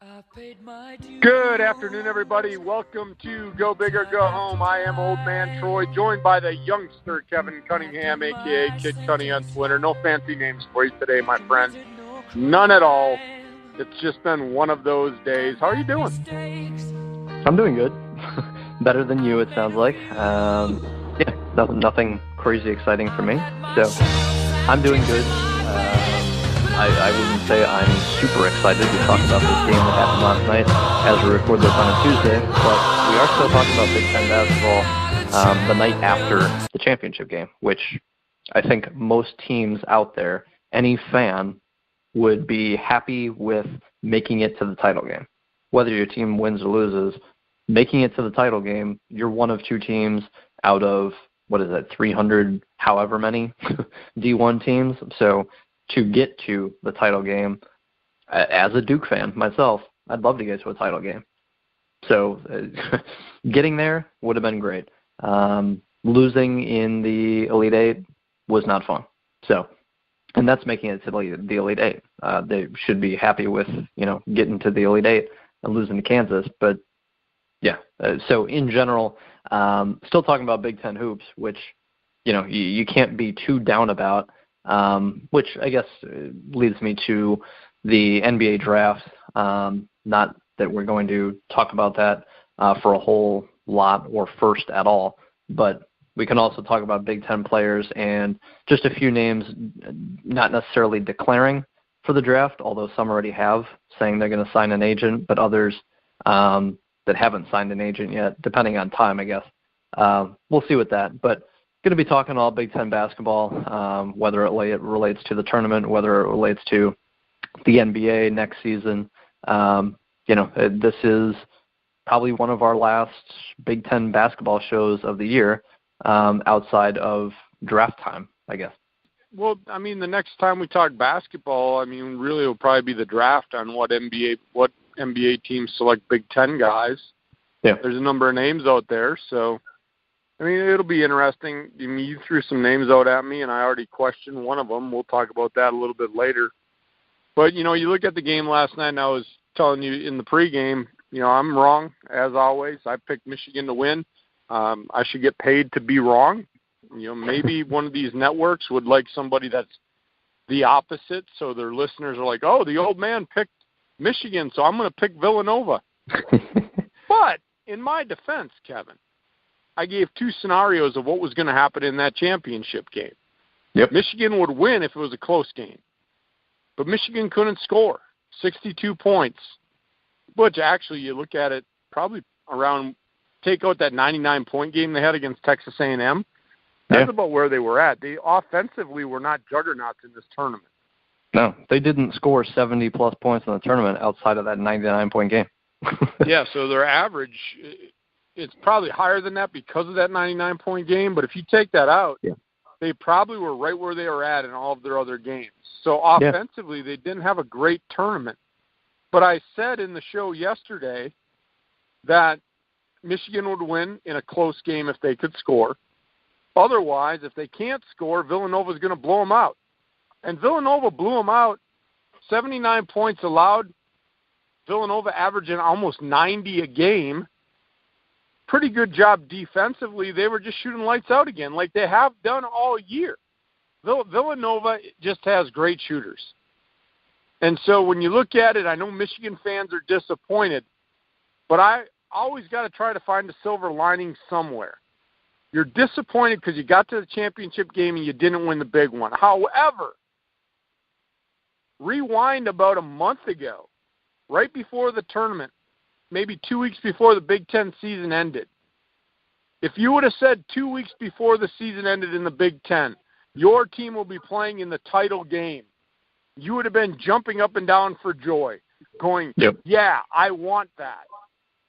Good afternoon, everybody. Welcome to Go Big or Go Home. I am Old Man Troy, joined by the youngster Kevin Cunningham, a.k.a. Kid Cunny on Twitter. No fancy names for you today, my friend. None at all. It's just been one of those days. How are you doing? I'm doing good. Better than you, it sounds like. Nothing crazy exciting for me. So I'm doing good. I wouldn't say I'm super excited to talk about this game that happened last night as we record this on a Tuesday, but we are still talking about Big Ten basketball the night after the championship game, which I think most teams out there, any fan, would be happy with making it to the title game. Whether your team wins or loses, making it to the title game, you're one of two teams out of, 300 however many D1 teams. So to get to the title game, as a Duke fan myself, I'd love to get to a title game. So getting there would have been great. Losing in the Elite Eight was not fun. So, and that's making it to the Elite Eight. They should be happy with, getting to the Elite Eight and losing to Kansas. But yeah, so in general, still talking about Big Ten hoops, which, you can't be too down about. Which I guess leads me to the NBA draft. Not that we're going to talk about that for a whole lot or first at all, but we can also talk about Big Ten players and just a few names not necessarily declaring for the draft, although some already have, saying they're going to sign an agent, but others that haven't signed an agent yet, depending on time, I guess. We'll see with that. But going to be talking all Big Ten basketball, whether it relates to the tournament, whether it relates to the NBA next season. This is probably one of our last Big Ten basketball shows of the year, outside of draft time, I guess. Well, the next time we talk basketball, really it'll probably be the draft on what NBA teams select Big Ten guys. Yeah. There's a number of names out there, so it'll be interesting. You threw some names out at me, and I already questioned one of them. We'll talk about that a little bit later. But, you look at the game last night, and I was telling you in the pregame, I'm wrong, as always. I picked Michigan to win. I should get paid to be wrong. Maybe one of these networks would like somebody that's the opposite, so their listeners are like, oh, the old man picked Michigan, so I'm going to pick Villanova. But in my defense, Kevin, I gave two scenarios of what was going to happen in that championship game. Yep. Michigan would win if it was a close game. But Michigan couldn't score. 62 points. Which actually, you look at it, probably around, take out that 99-point game they had against Texas A&M. That's about where they were at. They offensively were not juggernauts in this tournament. No, they didn't score 70-plus points in the tournament outside of that 99-point game. Yeah, so their average, it's probably higher than that because of that 99-point game. But if you take that out, they probably were right where they were at in all of their other games. So offensively, they didn't have a great tournament. But I said in the show yesterday that Michigan would win in a close game if they could score. Otherwise, if they can't score, Villanova is going to blow them out. And Villanova blew them out, 79 points allowed. Villanova averaging almost 90 a game. Pretty good job defensively. They were just shooting lights out again like they have done all year. Villanova just has great shooters. And so when you look at it, I know Michigan fans are disappointed, but I always got to try to find a silver lining somewhere. You're disappointed because you got to the championship game and you didn't win the big one. However, rewind about a month ago, right before the tournament, maybe 2 weeks before the Big Ten season ended. If you would have said 2 weeks before the season ended in the Big Ten, your team will be playing in the title game, you would have been jumping up and down for joy, going, yeah, I want that.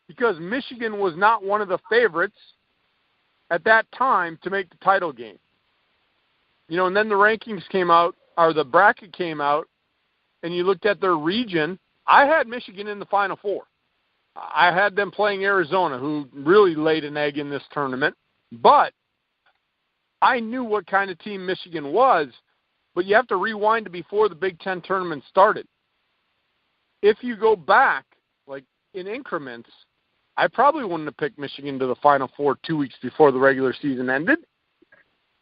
Because Michigan was not one of the favorites at that time to make the title game. And then the rankings came out, or the bracket came out, and you looked at their region. I had Michigan in the Final Four. I had them playing Arizona, who really laid an egg in this tournament. But I knew what kind of team Michigan was, but you have to rewind to before the Big Ten tournament started. If you go back in increments, I probably wouldn't have picked Michigan to the Final Four 2 weeks before the regular season ended.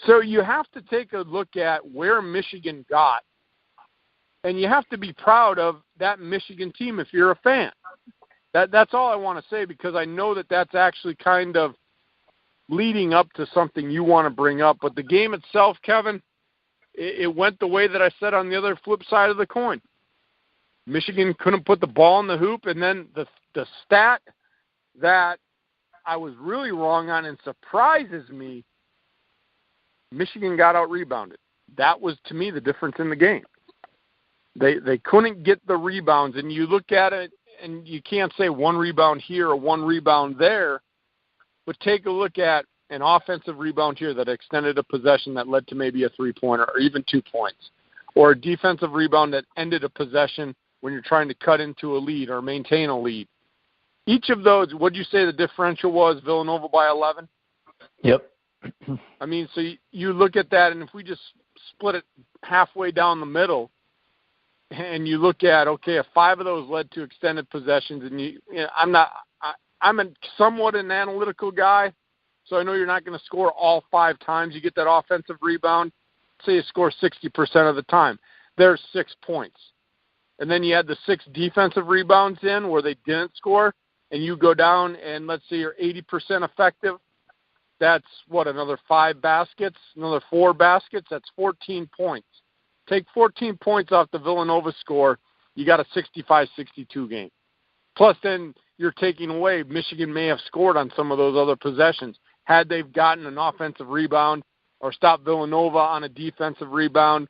So you have to take a look at where Michigan got, and you have to be proud of that Michigan team if you're a fan. That's all I want to say, because I know that that's actually kind of leading up to something you want to bring up. But the game itself, Kevin, it went the way that I said on the other flip side of the coin. Michigan couldn't put the ball in the hoop, and then the stat that I was really wrong on and surprises me, Michigan got out-rebounded. That was, to me, the difference in the game. They couldn't get the rebounds, and you look at it, and you can't say one rebound here or one rebound there, but take a look at an offensive rebound here that extended a possession that led to maybe a three-pointer or even 2 points, or a defensive rebound that ended a possession when you're trying to cut into a lead or maintain a lead. Each of those, what did you say the differential was? Villanova by 11? Yep. I mean, so you look at that, and if we just split it halfway down the middle, and you look at, okay, if 5 of those led to extended possessions, and I'm somewhat an analytical guy, so I know you're not going to score all 5 times you get that offensive rebound. Say you score 60% of the time. There's 6 points. And then you add the 6 defensive rebounds in where they didn't score, and you go down and let's say you're 80% effective. That's, another 5 baskets, another 4 baskets. That's 14 points. Take 14 points off the Villanova score, you got a 65-62 game. Plus then you're taking away, Michigan may have scored on some of those other possessions. Had they gotten an offensive rebound or stopped Villanova on a defensive rebound,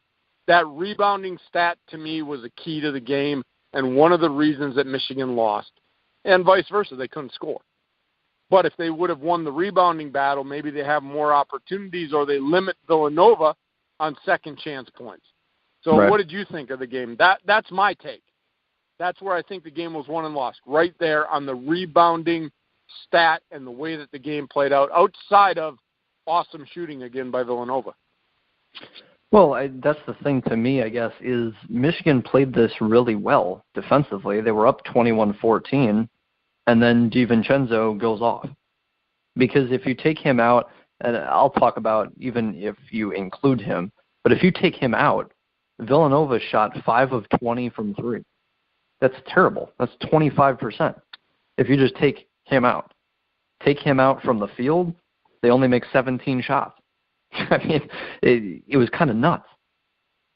that rebounding stat to me was a key to the game and one of the reasons that Michigan lost. And vice versa, they couldn't score. But if they would have won the rebounding battle, maybe they have more opportunities or they limit Villanova on second chance points. So right. What did you think of the game? That's my take. That's where I think the game was won and lost, right there on the rebounding stat and the way that the game played out, outside of awesome shooting again by Villanova. Well, that's the thing to me, I guess, is Michigan played this really well defensively. They were up 21-14, and then DiVincenzo goes off. Because if you take him out, and I'll talk about even if you include him, but if you take him out, Villanova shot 5 of 20 from 3. That's terrible. That's 25%. If you just take him out from the field, they only make 17 shots. I mean, it was kind of nuts.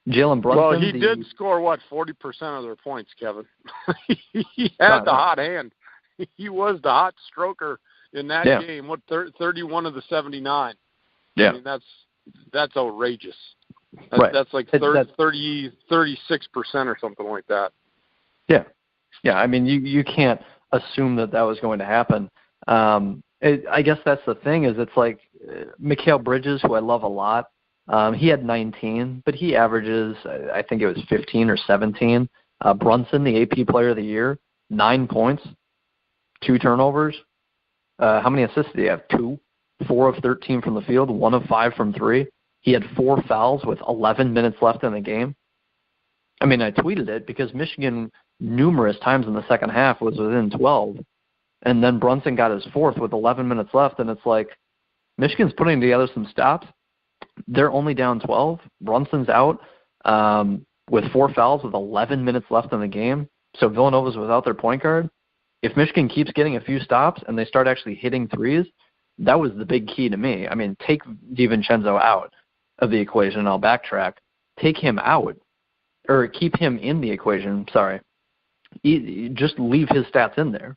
Jalen Brunson. Well, he did score, 40% of their points, Kevin. He had the hot hand. He was the hot stroker in that game. 31 of the 79. Yeah. I mean, that's outrageous. Right. That's like 36% or something like that. Yeah. Yeah, I mean, you can't assume that was going to happen. I guess that's the thing is it's like Mikal Bridges, who I love a lot, he had 19, but he averages, I think it was 15 or 17. Brunson, the AP Player of the Year, 9 points, 2 turnovers. How many assists did he have? 2. 4 of 13 from the field, 1 of 5 from 3. He had 4 fouls with 11 minutes left in the game. I mean, I tweeted it because Michigan numerous times in the second half was within 12. And then Brunson got his 4th with 11 minutes left, and it's like Michigan's putting together some stops. They're only down 12. Brunson's out with 4 fouls with 11 minutes left in the game. So Villanova's without their point guard. If Michigan keeps getting a few stops and they start actually hitting threes, that was the big key to me. I mean, take DiVincenzo out of the equation, and I'll backtrack. Take him out, or keep him in the equation, sorry. Just leave his stats in there.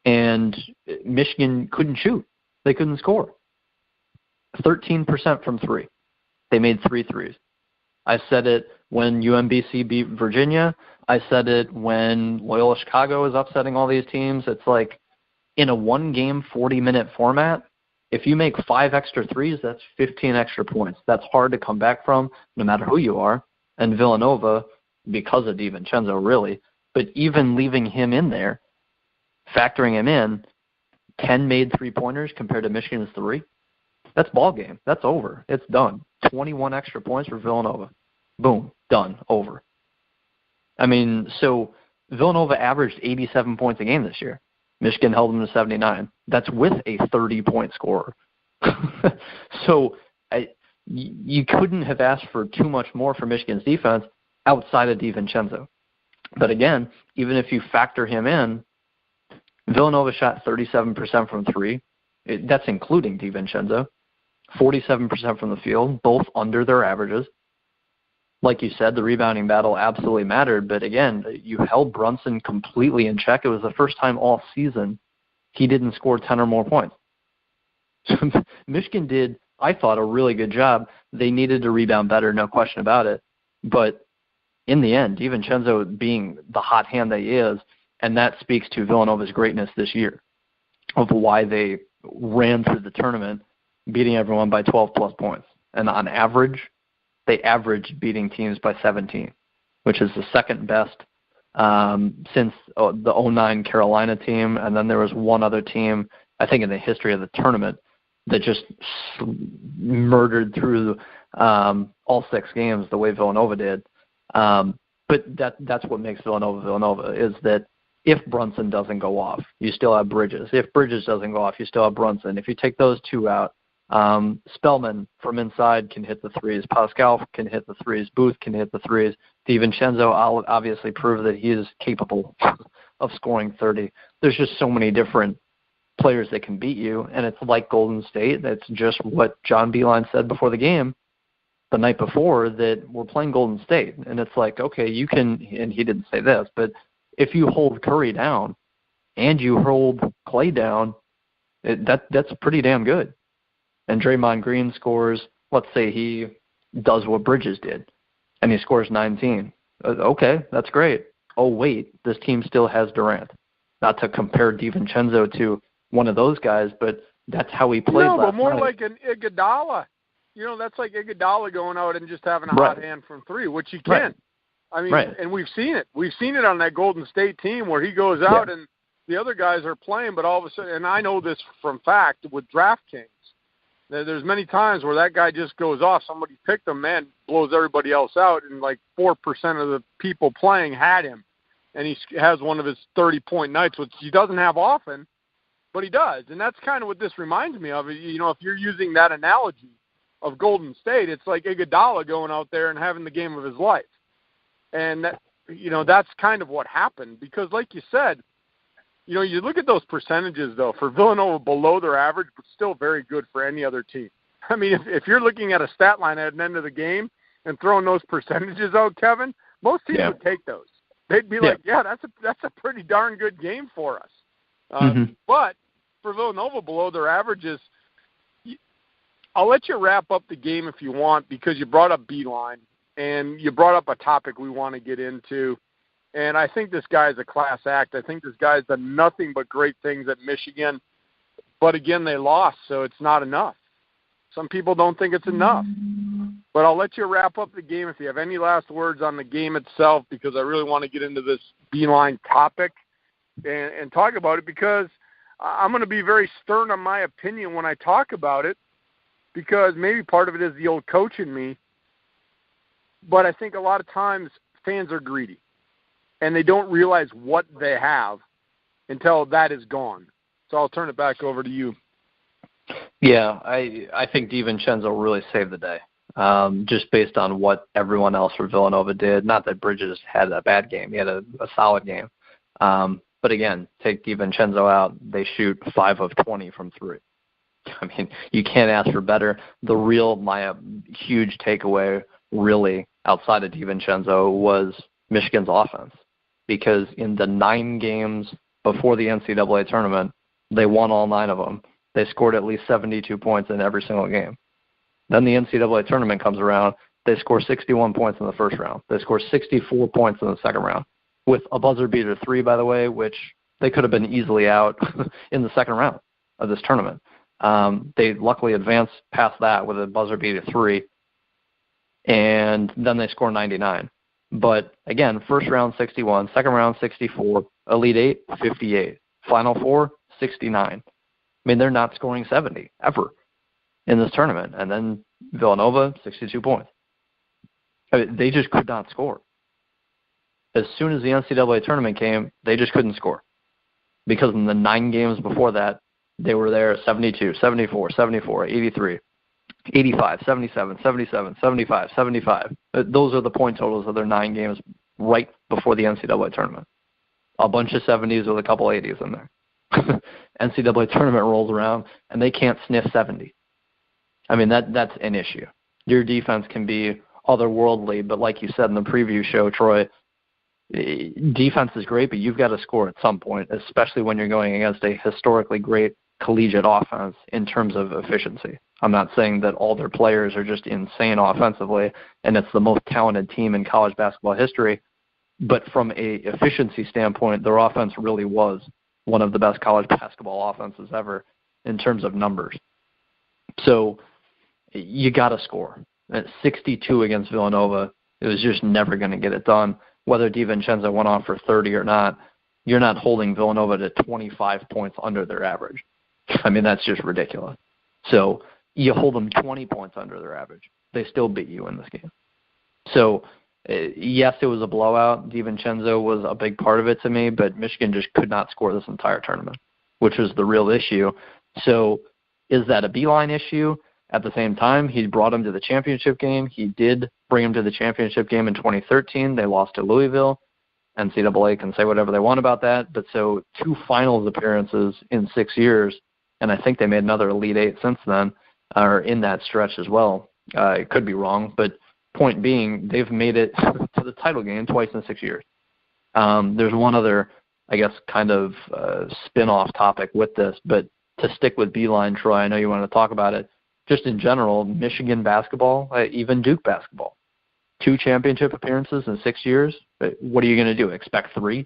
And Michigan couldn't shoot. They couldn't score. 13% from 3. They made 3 threes. I said it when UMBC beat Virginia. I said it when Loyola Chicago is upsetting all these teams. It's like in a one-game, 40-minute format, if you make 5 extra threes, that's 15 extra points. That's hard to come back from no matter who you are. And Villanova, because of DiVincenzo, really, but even leaving him in there, factoring him in, 10 made 3-pointers compared to Michigan's 3. That's ball game. That's over. It's done. 21 extra points for Villanova. Boom. Done. Over. I mean, so Villanova averaged 87 points a game this year. Michigan held them to 79. That's with a 30-point scorer. So you couldn't have asked for too much more from Michigan's defense outside of DiVincenzo. But again, even if you factor him in, Villanova shot 37% from three. That's including DiVincenzo. 47% from the field, both under their averages. Like you said, the rebounding battle absolutely mattered. But again, you held Brunson completely in check. It was the first time all season he didn't score 10 or more points. Michigan did, I thought, a really good job. They needed to rebound better, no question about it. But in the end, DiVincenzo being the hot hand that he is, and that speaks to Villanova's greatness this year of why they ran through the tournament, beating everyone by 12-plus points. And on average, they averaged beating teams by 17, which is the second best since the 09 Carolina team. And then there was one other team, I think in the history of the tournament, that just murdered through all 6 games the way Villanova did. But that's what makes Villanova, is that if Brunson doesn't go off, you still have Bridges. If Bridges doesn't go off, you still have Brunson. If you take those two out, Spellman from inside can hit the threes. Pascal can hit the threes. Booth can hit the threes. DiVincenzo obviously proved that he is capable of scoring 30. There's just so many different players that can beat you, and it's like Golden State. That's just what John Beilein said before the game, the night before, that we're playing Golden State. And it's like, okay, you can, and he didn't say this, but if you hold Curry down and you hold Clay down, that's pretty damn good. And Draymond Green scores, let's say he does what Bridges did, and he scores 19. Okay, that's great. Oh, wait, this team still has Durant. Not to compare DiVincenzo to one of those guys, but that's how he played last night. No, but more like an Iguodala. That's like Iguodala going out and just having a hot hand from three, which he can. Right. I mean, and we've seen it. We've seen it on that Golden State team where he goes out and the other guys are playing, but all of a sudden, and I know this from fact with DraftKings, there's many times where that guy just goes off. Somebody picked him, man, blows everybody else out, and like 4% of the people playing had him. And he has one of his 30-point nights, which he doesn't have often, but he does. And that's kind of what this reminds me of. If you're using that analogy of Golden State, it's like Iguodala going out there and having the game of his life. And that's kind of what happened, because like you said, you look at those percentages, though, for Villanova below their average, but still very good for any other team. I mean, if you're looking at a stat line at the end of the game and throwing those percentages out, Kevin, most teams would take those. They'd be like, that's a pretty darn good game for us. But for Villanova below their averages, I'll let you wrap up the game if you want, because you brought up Beilein and you brought up a topic we want to get into. And I think this guy is a class act. I think this guy's done nothing but great things at Michigan. But, again, they lost, so it's not enough. Some people don't think it's enough. But I'll let you wrap up the game if you have any last words on the game itself, because I really want to get into this Beilein topic and talk about it, because I'm going to be very stern on my opinion when I talk about it, because maybe part of it is the old coach in me. But I think a lot of times fans are greedy, and they don't realize what they have until that is gone. So I'll turn it back over to you. Yeah, I think DiVincenzo really saved the day, just based on what everyone else for Villanova did. Not that Bridges had a bad game. He had a solid game. But, again, take DiVincenzo out, they shoot 5 of 20 from 3. I mean, you can't ask for better. My huge takeaway, really, outside of DiVincenzo, was Michigan's offense. Because in the 9 games before the NCAA tournament, they won all 9 of them. They scored at least 72 points in every single game. Then the NCAA tournament comes around. They score 61 points in the first round. They score 64 points in the second round, with a buzzer beater 3, by the way, which they could have been easily out in the second round of this tournament. They luckily advanced past that with a buzzer beater 3, and then they score 99. But, again, first round 61, second round 64, Elite 8, 58, Final 4, 69. I mean, they're not scoring 70 ever in this tournament. And then Villanova, 62 points. I mean, they just could not score. as soon as the NCAA tournament came, they just couldn't score. Because in the 9 games before that, they were there 72, 74, 74, 83, 85, 77, 77, 75, 75. Those are the point totals of their 9 games right before the NCAA tournament. A bunch of 70s with a couple 80s in there. NCAA tournament rolls around, and they can't sniff 70. I mean, that's an issue. Your defense can be otherworldly, but like you said in the preview show, Troy, defense is great, but you've got to score at some point, especially when you're going against a historically great collegiate offense in terms of efficiency. I'm not saying that all their players are just insane offensively and it's the most talented team in college basketball history, but from a efficiency standpoint, their offense really was one of the best college basketball offenses ever in terms of numbers. So you got to score. At 62 against Villanova, it was just never going to get it done. Whether DiVincenzo went on for 30 or not, you're not holding Villanova to 25 points under their average. I mean, that's just ridiculous. So you hold them 20 points under their average. They still beat you in this game. So, yes, it was a blowout. DiVincenzo was a big part of it to me, but Michigan just could not score this entire tournament, which was the real issue. So is that a Beilein issue? At the same time, he brought him to the championship game. He did bring him to the championship game in 2013. They lost to Louisville. NCAA can say whatever they want about that. But so 2 finals appearances in 6 years, and I think they made another Elite Eight since then, are in that stretch as well. It could be wrong, but point being, they've made it to the title game twice in 6 years. There's one other, I guess, kind of spin-off topic with this, but to stick with Beilein, Troy, I know you want to talk about it. Just in general, Michigan basketball, even Duke basketball, 2 championship appearances in 6 years. What are you going to do? Expect 3?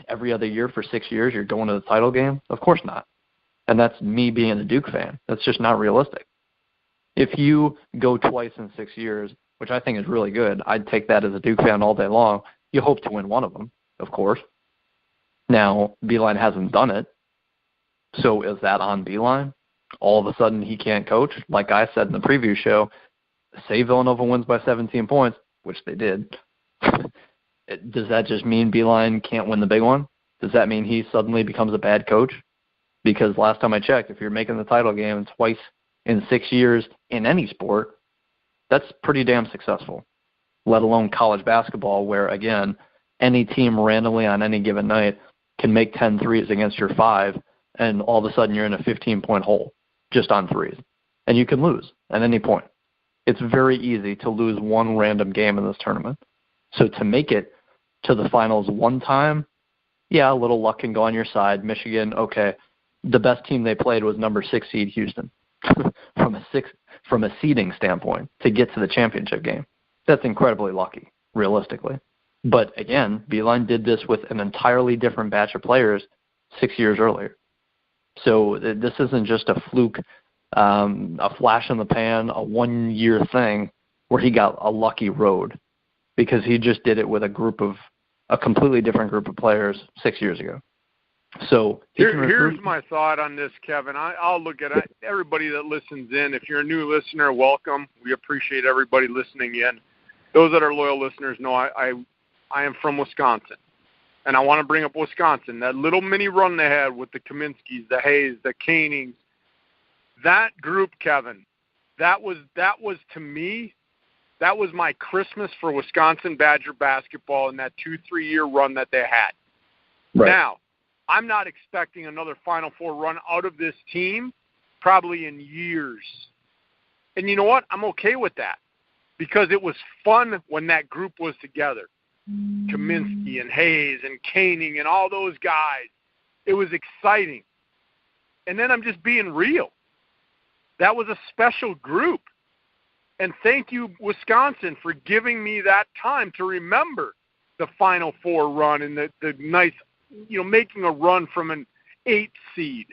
Every other year for 6 years, you're going to the title game? Of course not. And that's me being a Duke fan. That's just not realistic. If you go twice in 6 years, which I think is really good, I'd take that as a Duke fan all day long. You hope to win one of them, of course. Now, Beilein hasn't done it. So is that on Beilein? All of a sudden he can't coach? Like I said in the preview show, say Villanova wins by 17 points, which they did. Does that just mean Beilein can't win the big one? Does that mean he suddenly becomes a bad coach? Because last time I checked, if you're making the title game twice in 6 years in any sport, that's pretty damn successful, let alone college basketball where, again, any team randomly on any given night can make 10 threes against your 5, and all of a sudden you're in a 15-point hole just on threes. And you can lose at any point. It's very easy to lose one random game in this tournament. So to make it to the finals one time, yeah, a little luck can go on your side. Michigan, okay. The best team they played was number 6 seed Houston from a seeding standpoint to get to the championship game. That's incredibly lucky, realistically. But again, Beilein did this with an entirely different batch of players 6 years earlier. So this isn't just a fluke, a flash in the pan, a one-year thing where he got a lucky road, because he just did it with a completely different group of players 6 years ago. So here's my thought on this, Kevin. I'll look at it. Everybody that listens in, if you're a new listener, welcome. We appreciate everybody listening in. Those that are loyal listeners know I am from Wisconsin. And I want to bring up Wisconsin, that little mini run they had with the Kaminsky's, the Hayes, the Canings. That group, Kevin, that was to me, that was my Christmas for Wisconsin Badger basketball in that 2-3 year run that they had. Right. Now, I'm not expecting another Final Four run out of this team probably in years. And you know what? I'm okay with that because it was fun when that group was together. Kaminsky and Hayes and Koenig and all those guys. It was exciting. And then I'm just being real. That was a special group. And thank you, Wisconsin, for giving me that time to remember the Final Four run and the nice, making a run from an 8 seed.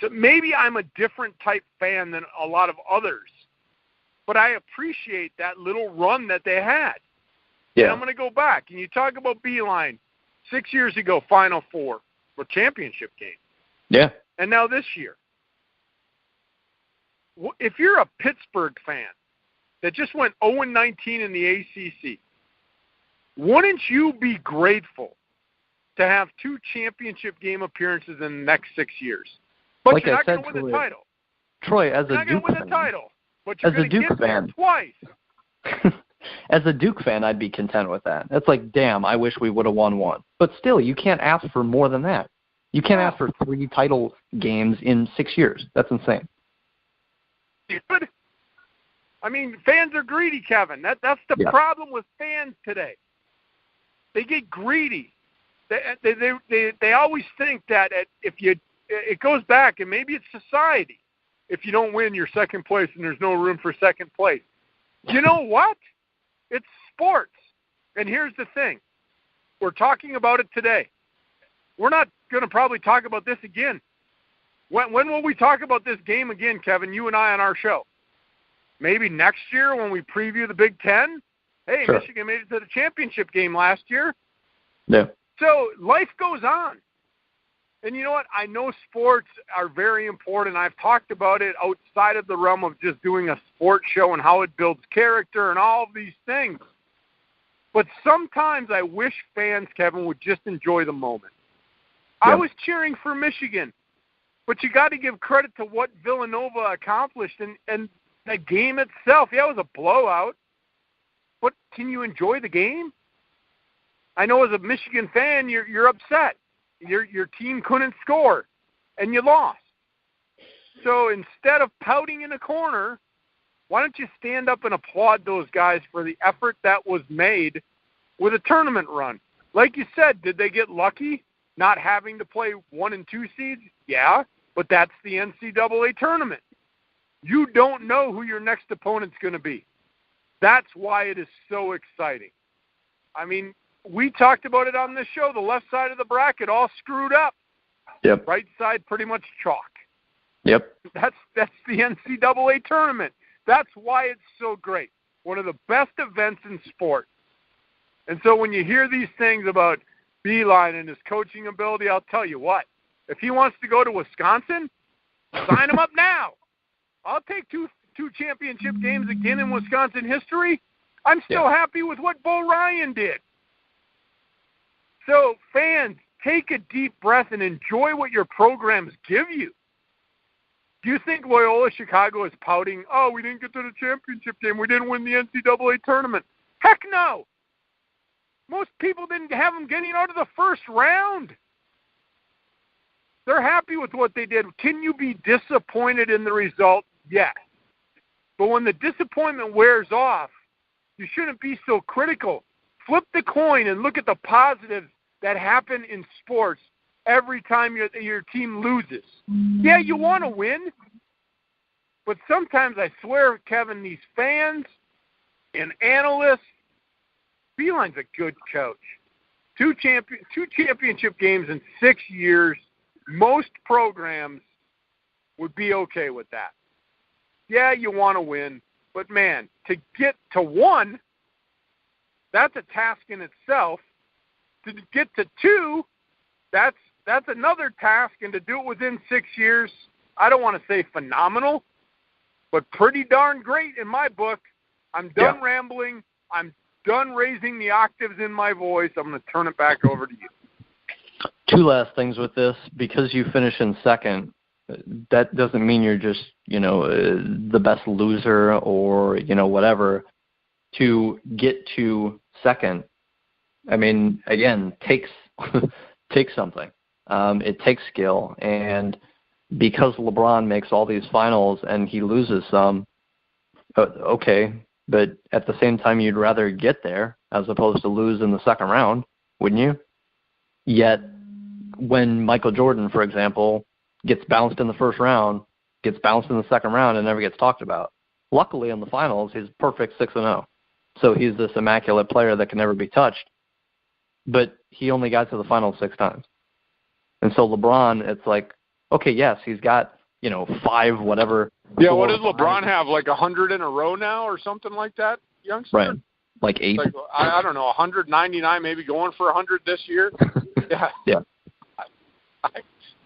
So maybe I'm a different type fan than a lot of others, but I appreciate that little run that they had. Yeah. And I'm going to go back. And you talk about Beilein, 6 years ago, Final Four or championship game. Yeah. And now this year. If you're a Pittsburgh fan that just went 0-19 in the ACC, Wouldn't you be grateful to have 2 championship game appearances in the next 6 years? But like you're I not going said, to win the title. Troy, as You're a not going Duke to win fan, the title, but you're going to get there twice. As a Duke fan, I'd be content with that. It's like, damn, I wish we would have won one. But still, you can't ask for more than that. You can't ask for 3 title games in 6 years. That's insane. Good. I mean, fans are greedy, Kevin. That's the problem with fans today. They get greedy. They always think that it goes back, and maybe it's society. If you don't win, you're second place, and there's no room for second place. You know what? It's sports. And here's the thing. We're talking about it today. We're not going to probably talk about this again. When will we talk about this game again, Kevin, you and I on our show? Maybe next year when we preview the Big Ten? Hey, sure. Michigan made it to the championship game last year. Yeah. So life goes on. And you know what? I know sports are very important. I've talked about it outside of the realm of just doing a sports show and how it builds character and all of these things. But sometimes I wish fans, Kevin, would just enjoy the moment. Yeah. I was cheering for Michigan, but you got to give credit to what Villanova accomplished. And the game itself, yeah, it was a blowout. But can you enjoy the game? I know as a Michigan fan, you're upset. Your team couldn't score, and you lost. So instead of pouting in a corner, why don't you stand up and applaud those guys for the effort that was made with a tournament run? Like you said, did they get lucky not having to play 1 and 2 seeds? Yeah, but that's the NCAA tournament. You don't know who your next opponent's going to be. That's why it is so exciting. I mean, we talked about it on this show, the left side of the bracket all screwed up. Yep. Right side pretty much chalk. Yep. That's the NCAA tournament. That's why it's so great. One of the best events in sport. And so when you hear these things about Beilein and his coaching ability, I'll tell you what. If he wants to go to Wisconsin, sign him up now. I'll take two championship games again in Wisconsin history. I'm still happy with what Bo Ryan did. So, fans, take a deep breath and enjoy what your programs give you. Do you think Loyola Chicago is pouting, oh, we didn't get to the championship game, we didn't win the NCAA tournament? Heck no. Most people didn't have them getting out of the first round. They're happy with what they did. Can you be disappointed in the result? Yes. But when the disappointment wears off, you shouldn't be so critical. Flip the coin and look at the positives that happen in sports every time your team loses. Yeah, you want to win, but sometimes I swear, Kevin, these fans and analysts, Beilein's a good coach. 2 championship games in 6 years, most programs would be okay with that. Yeah, you want to win, but man, to get to 1, that's a task in itself. To get to 2, that's another task, and to do it within 6 years, I don't want to say phenomenal, but pretty darn great in my book. I'm done rambling. I'm done raising the octaves in my voice. I'm going to turn it back over to you. 2 last things with this. Because you finish in second, that doesn't mean you're just, the best loser or, whatever. To get to second, I mean, again, takes something. It takes skill. And because LeBron makes all these finals and he loses some, okay, but at the same time, you'd rather get there as opposed to lose in the second round, wouldn't you? Yet, when Michael Jordan, for example, gets bounced in the first round, gets bounced in the second round, and never gets talked about. Luckily, in the finals, he's perfect 6-0. So he's this immaculate player that can never be touched. But he only got to the finals 6 times. And so LeBron, it's like, okay, yes, he's got, 5 whatever. Yeah, what does LeBron have, like 100 in a row now or something like that, youngster? Right, like 8. Like, I don't know, 199, maybe going for 100 this year. Yeah. Yeah.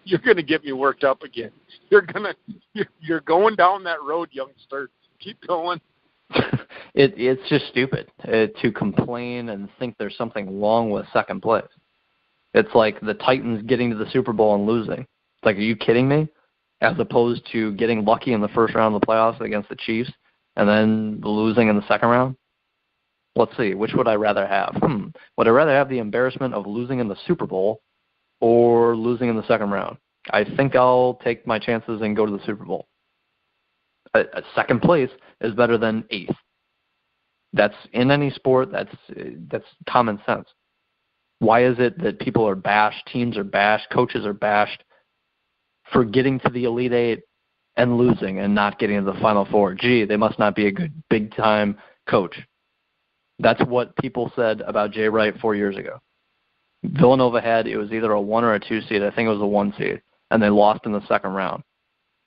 You're going to get me worked up again. You're going down that road, youngster. Keep going. It's just stupid to complain and think there's something wrong with second place. It's like the Titans getting to the Super Bowl and losing. It's like, are you kidding me? As opposed to getting lucky in the first round of the playoffs against the Chiefs and then losing in the second round. Let's see, which would I rather have? Would I rather have the embarrassment of losing in the Super Bowl or losing in the second round? I think I'll take my chances and go to the Super Bowl. A second place is better than eighth. That's in any sport. That's common sense. Why is it that people are bashed, teams are bashed, coaches are bashed for getting to the Elite Eight and losing and not getting to the Final Four? Gee, they must not be a good big-time coach. That's what people said about Jay Wright 4 years ago. Villanova it was either a 1 or a 2 seed. I think it was a 1 seed, and they lost in the second round.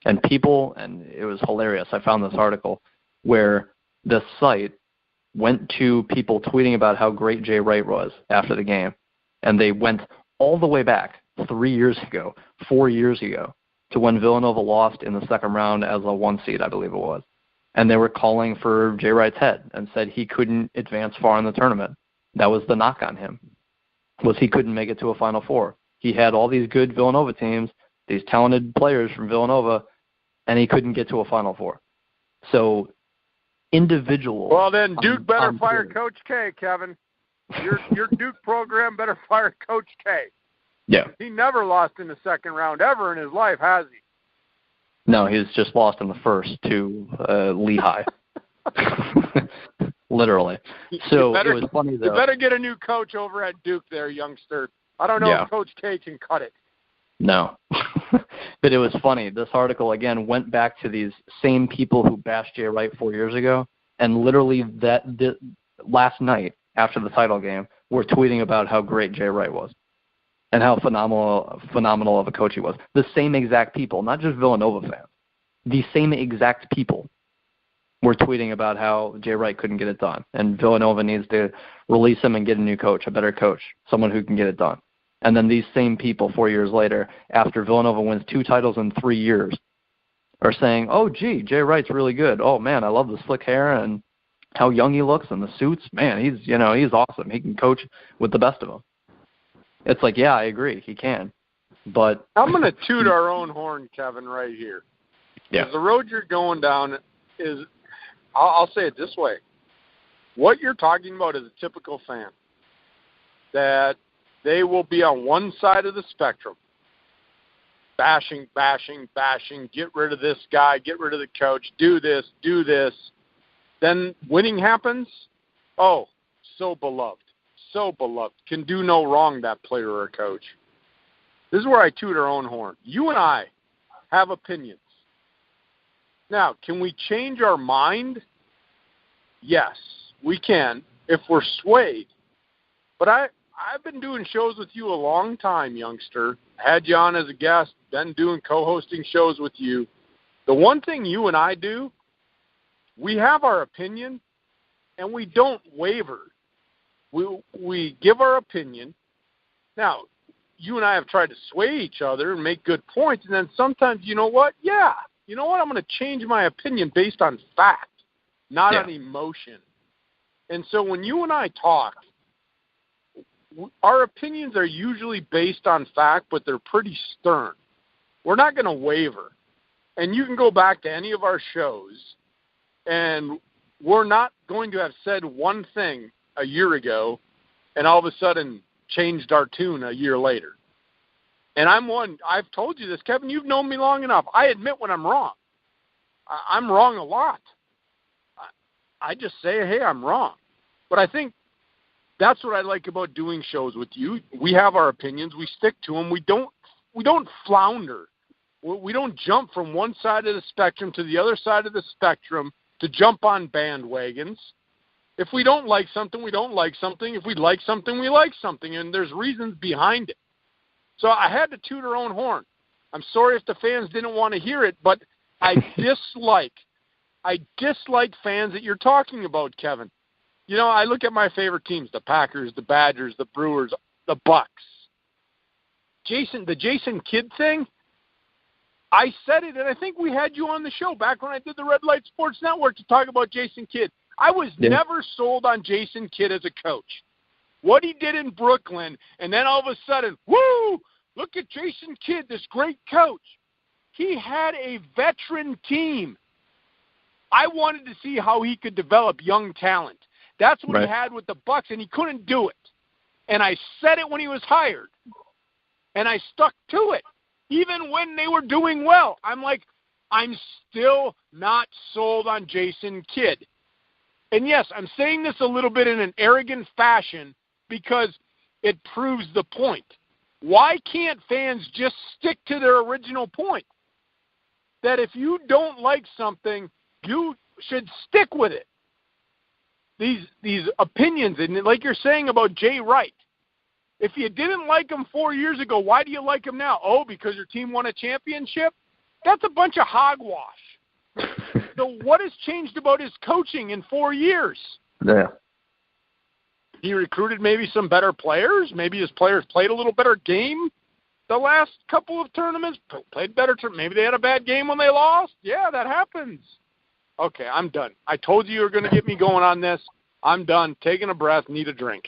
And it was hilarious. I found this article where the site went to people tweeting about how great Jay Wright was after the game. And they went all the way back 3 years ago, 4 years ago, to when Villanova lost in the second round as a 1 seed, I believe it was. And they were calling for Jay Wright's head and said he couldn't advance far in the tournament. That was the knock on him, was he couldn't make it to a Final Four. He had all these good Villanova teams, these talented players from Villanova, and he couldn't get to a Final Four. So individual. Well, then Duke better fire Coach K, Kevin. Your Duke program better fire Coach K. Yeah. He never lost in the second round ever in his life, has he? No, he's just lost in the first to Lehigh. Literally. So it was funny, though. You better get a new coach over at Duke there, youngster. I don't know if Coach K can cut it. No. But it was funny. This article, again, went back to these same people who bashed Jay Wright 4 years ago, and literally last night after the title game, were tweeting about how great Jay Wright was and how phenomenal of a coach he was. The same exact people, not just Villanova fans. The same exact people were tweeting about how Jay Wright couldn't get it done, and Villanova needs to release him and get a new coach, a better coach, someone who can get it done. And then these same people 4 years later, after Villanova wins 2 titles in 3 years, are saying, oh, gee, Jay Wright's really good. Oh, man, I love the slick hair and how young he looks and the suits. Man, he's awesome. He can coach with the best of them. It's like, yeah, I agree. He can. But I'm going to toot our own horn, Kevin, right here. Yeah. The road you're going down is, I'll say it this way. What you're talking about is a typical fan, that they will be on one side of the spectrum, bashing, get rid of this guy, get rid of the coach, do this. Then winning happens. Oh, so beloved. Can do no wrong, that player or coach. This is where I toot our own horn. You and I have opinions. Now, can we change our mind? Yes, we can if we're swayed. But I've been doing shows with you a long time, youngster. Had you on as a guest, been doing co-hosting shows with you. The one thing you and I do, we have our opinion, and we don't waver. We give our opinion. Now, you and I have tried to sway each other and make good points, and then sometimes, you know what? Yeah, you know what? I'm going to change my opinion based on fact, not on emotion. And so when you and I talk, our opinions are usually based on fact, but they're pretty stern. We're not going to waver. And you can go back to any of our shows, and we're not going to have said one thing a year ago and all of a sudden changed our tune a year later. And I've told you this, Kevin, you've known me long enough. I admit when I'm wrong. I'm wrong a lot. I just say, hey, I'm wrong. But I think that's what I like about doing shows with you. We have our opinions. We stick to them. We don't flounder. We don't jump from one side of the spectrum to the other side of the spectrum to jump on bandwagons. If we don't like something, we don't like something. If we like something, we like something, and there's reasons behind it. So I had to toot our own horn. I'm sorry if the fans didn't want to hear it, but I dislike fans that you're talking about, Kevin. You know, I look at my favorite teams, the Packers, the Badgers, the Brewers, the Bucks. The Jason Kidd thing, I said it, and I think we had you on the show back when I did the Red Light Sports Network to talk about Jason Kidd. I was never sold on Jason Kidd as a coach. What he did in Brooklyn, and then all of a sudden, woo, look at Jason Kidd, this great coach. He had a veteran team. I wanted to see how he could develop young talent. That's what he had with the Bucks, and he couldn't do it. And I said it when he was hired, and I stuck to it. Even when they were doing well, I'm like, I'm still not sold on Jason Kidd. And yes, I'm saying this a little bit in an arrogant fashion because it proves the point. Why can't fans just stick to their original point? That if you don't like something, you should stick with it. These opinions, and like you're saying about Jay Wright, if you didn't like him 4 years ago, why do you like him now? Oh, because your team won a championship? That's a bunch of hogwash. So what has changed about his coaching in 4 years? Yeah. He recruited maybe some better players. Maybe his players played a little better game the last couple of tournaments, played better. Maybe they had a bad game when they lost. Yeah, that happens. Okay, I'm done. I told you were going to get me going on this. I'm done. Taking a breath, need a drink.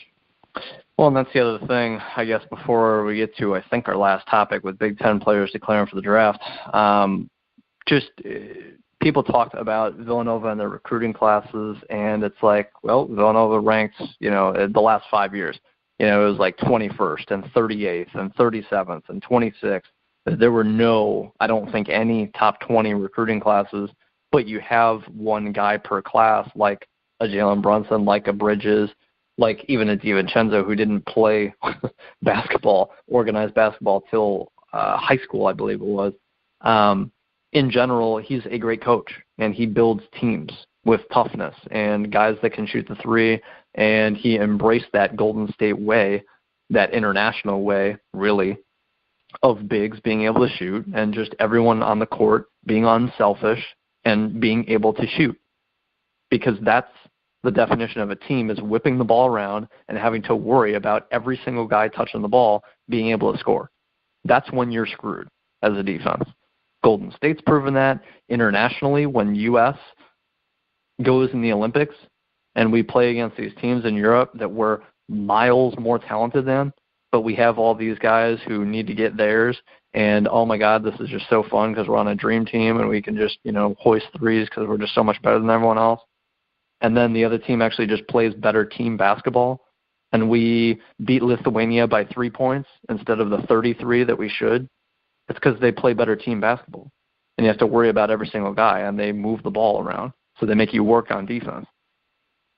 Well, and that's the other thing, I guess, before we get to, I think, our last topic with Big Ten players declaring for the draft. People talked about Villanova and their recruiting classes, and it's like, well, Villanova ranks, the last 5 years. It was like 21st and 38th and 37th and 26th. There were no, I don't think, any top 20 recruiting classes, but you have one guy per class, like a Jalen Brunson, like a Bridges, like even a DiVincenzo, who didn't play basketball, organized basketball, till high school, I believe it was. In general, he's a great coach, and he builds teams with toughness and guys that can shoot the three, and he embraced that Golden State way, that international way, really, of bigs being able to shoot and just everyone on the court being unselfish and being able to shoot, because that's the definition of a team, is whipping the ball around and having to worry about every single guy touching the ball being able to score. That's when you're screwed as a defense. Golden State's proven that internationally. When U.S. goes in the Olympics and we play against these teams in Europe that we're miles more talented than, but we have all these guys who need to get theirs, and oh my God, this is just so fun because we're on a dream team and we can just, hoist threes because we're just so much better than everyone else. And then the other team actually just plays better team basketball, and we beat Lithuania by 3 points instead of the 33 that we should. It's because they play better team basketball, and you have to worry about every single guy, and they move the ball around, so they make you work on defense.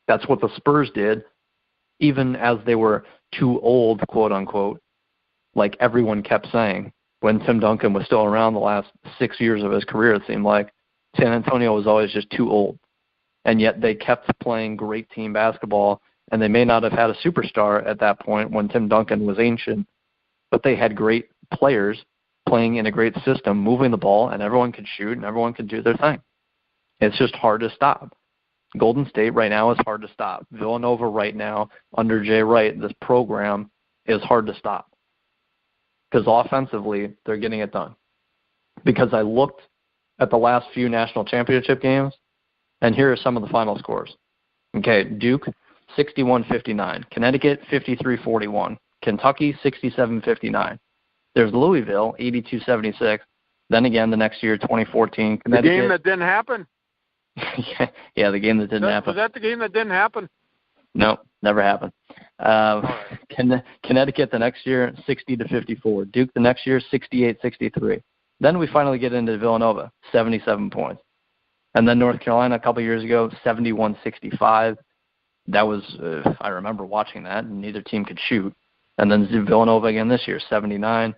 That's what the Spurs did, even as they were too old, quote unquote, like everyone kept saying. When Tim Duncan was still around the last 6 years of his career, it seemed like San Antonio was always just too old. And yet they kept playing great team basketball, and they may not have had a superstar at that point when Tim Duncan was ancient, but they had great players playing in a great system, moving the ball, and everyone could shoot and everyone could do their thing. It's just hard to stop. Golden State right now is hard to stop. Villanova right now, under Jay Wright, this program is hard to stop. Because offensively, they're getting it done. Because I looked at the last few national championship games, and here are some of the final scores. Okay, Duke, 61-59. Connecticut, 53-41. Kentucky, 67-59. There's Louisville, 82-76. Then again, the next year, 2014, Connecticut. The game that didn't happen? Yeah, the game that didn't happen. Was that the game that didn't happen? No, never happened. Connecticut the next year, 60-54. Duke the next year, 68-63. Then we finally get into Villanova, 77 points. And then North Carolina a couple years ago, 71-65. That was, I remember watching that, and neither team could shoot. And then Villanova again this year, 79.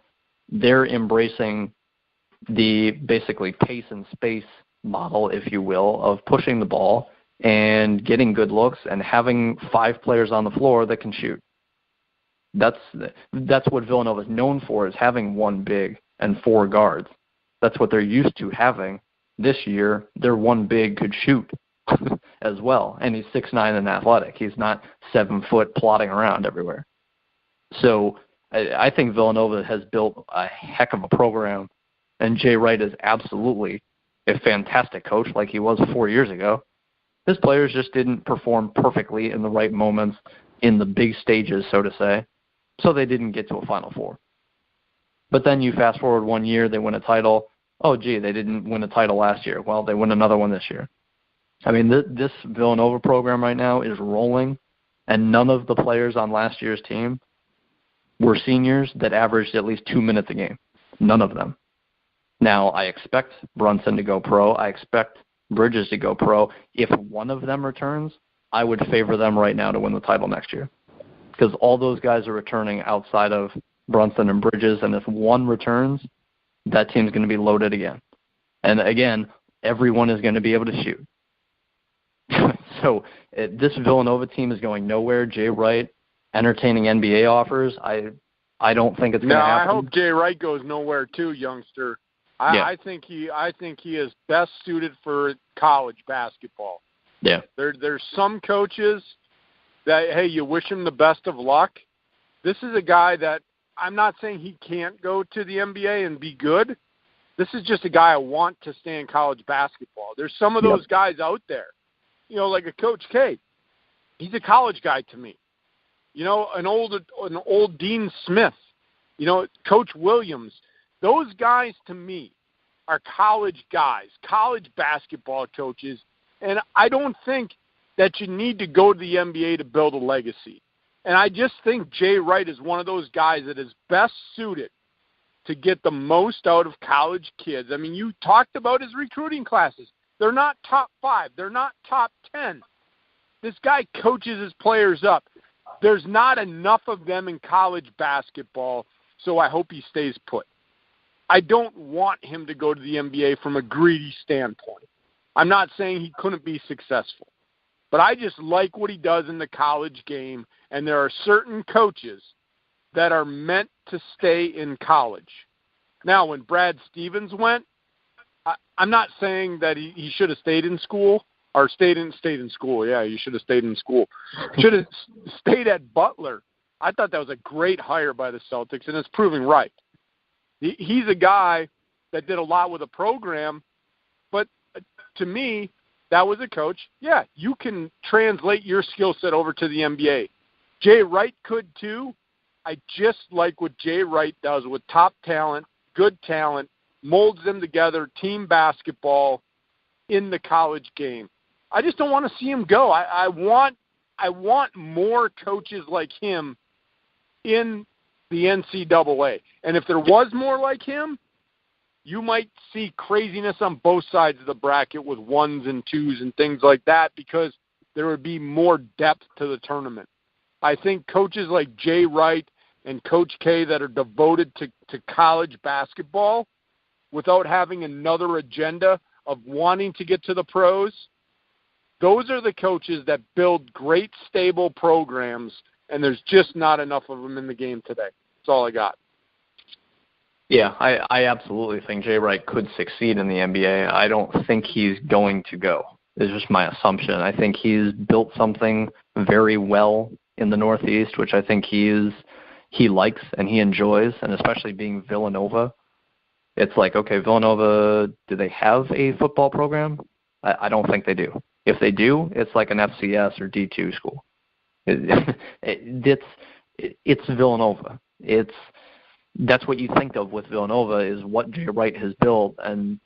They're embracing the basically pace and space model, if you will, of pushing the ball and getting good looks and having 5 players on the floor that can shoot. That's what Villanova is known for, is having 1 big and 4 guards. That's what they're used to having. This year, their 1 big could shoot as well, and he's 6'9" and athletic. He's not 7 foot plodding around everywhere. So I think Villanova has built a heck of a program, and Jay Wright is absolutely a fantastic coach like he was 4 years ago. His players just didn't perform perfectly in the right moments in the big stages, so to say, so they didn't get to a Final Four. But then you fast forward 1 year, they win a title. Oh, gee, they didn't win a title last year. Well, they win another one this year. I mean, this Villanova program right now is rolling, and none of the players on last year's team were seniors that averaged at least 2 minutes a game. None of them. Now, I expect Brunson to go pro. I expect Bridges to go pro. If one of them returns, I would favor them right now to win the title next year, because all those guys are returning outside of Brunson and Bridges, and if one returns, that team's going to be loaded again. And again, everyone is going to be able to shoot. So this Villanova team is going nowhere. Jay Wright entertaining NBA offers. I don't think it's going to happen. I hope Jay Wright goes nowhere too, youngster. I think he is best suited for college basketball. Yeah. There's some coaches that, hey, you wish him the best of luck. This is a guy that I'm not saying he can't go to the NBA and be good. This is just a guy I want to stay in college basketball. There's some of those guys out there, like a Coach K. He's a college guy to me. An old Dean Smith, Coach Williams. Those guys to me are college guys, college basketball coaches, and I don't think that you need to go to the NBA to build a legacy. And I just think Jay Wright is one of those guys that is best suited to get the most out of college kids. I mean, you talked about his recruiting classes. They're not top 5. They're not top 10. This guy coaches his players up. There's not enough of them in college basketball, so I hope he stays put. I don't want him to go to the NBA from a greedy standpoint. I'm not saying he couldn't be successful, but I just like what he does in the college game, and there are certain coaches that are meant to stay in college. Now, when Brad Stevens went, I'm not saying that he should have stayed in school or stayed in school. Yeah, he should have stayed in school. Should have stayed at Butler. I thought that was a great hire by the Celtics, and it's proving right. He's a guy that did a lot with a program, but to me, that was a coach. Yeah, you can translate your skill set over to the NBA. Jay Wright could too. I just like what Jay Wright does with top talent, good talent, molds them together, team basketball in the college game. I just don't want to see him go. I want more coaches like him in the NCAA. And if there was more like him, you might see craziness on both sides of the bracket with 1s and 2s and things like that, because there would be more depth to the tournament. I think coaches like Jay Wright and Coach K that are devoted to college basketball without having another agenda of wanting to get to the pros, those are the coaches that build great, stable programs, and there's just not enough of them in the game today. That's all I got. Yeah, I absolutely think Jay Wright could succeed in the NBA. I don't think he's going to go. It's just my assumption. I think he's built something very well in the Northeast, which I think he likes and he enjoys, and especially being Villanova. It's like, okay, Villanova, do they have a football program? I don't think they do. If they do, it's like an FCS or D2 school. It's Villanova. That's what you think of with Villanova, is what Jay Wright has built. And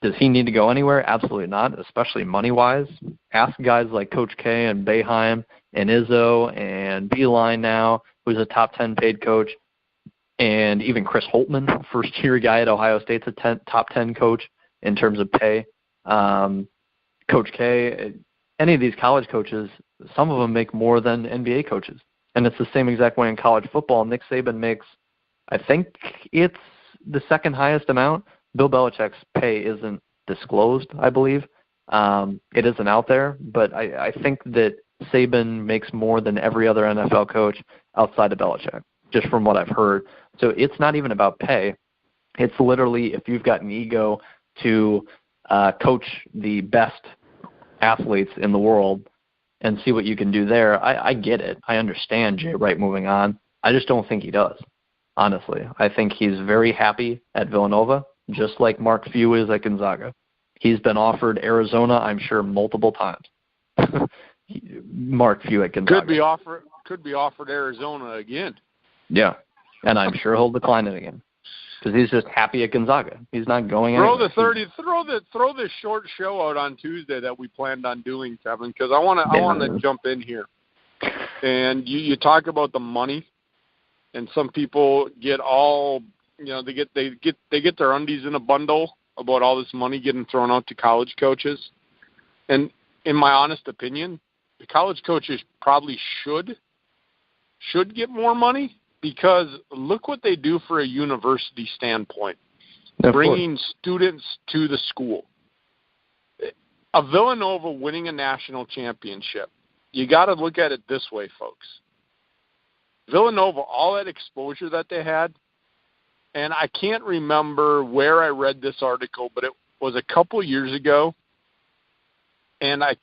does he need to go anywhere? Absolutely not, especially money-wise. Ask guys like Coach K and Boeheim and Izzo and Beilein now, who's a top 10 paid coach, and even Chris Holtman, first-year guy at Ohio State's a top 10 coach in terms of pay. Coach K, any of these college coaches, some of them make more than NBA coaches. And it's the same exact way in college football. Nick Saban makes, I think it's the second highest amount. Bill Belichick's pay isn't disclosed, I believe. It isn't out there, but I think that Saban makes more than every other NFL coach outside of Belichick, just from what I've heard. So it's not even about pay. It's literally if you've got an ego to coach the best athletes in the world and see what you can do there. I get it. I understand Jay Wright moving on. I just don't think he does, honestly. I think he's very happy at Villanova, just like Mark Few is at Gonzaga. He's been offered Arizona, I'm sure, multiple times. Mark Few at Gonzaga. Could be offered Arizona again. Yeah, and I'm sure he'll decline it again because he's just happy at Gonzaga. He's not going anywhere. Throw this short show out on Tuesday that we planned on doing, Kevin, because I want to jump in here. And you talk about the money, and some people get all they get their undies in a bundle about all this money getting thrown out to college coaches. And in my honest opinion, the college coaches probably should get more money, because look what they do for a university standpoint, bringing students to the school. A Villanova winning a national championship, you got to look at it this way, folks. Villanova, all that exposure that they had, and I can't remember where I read this article, but it was a couple years ago, and I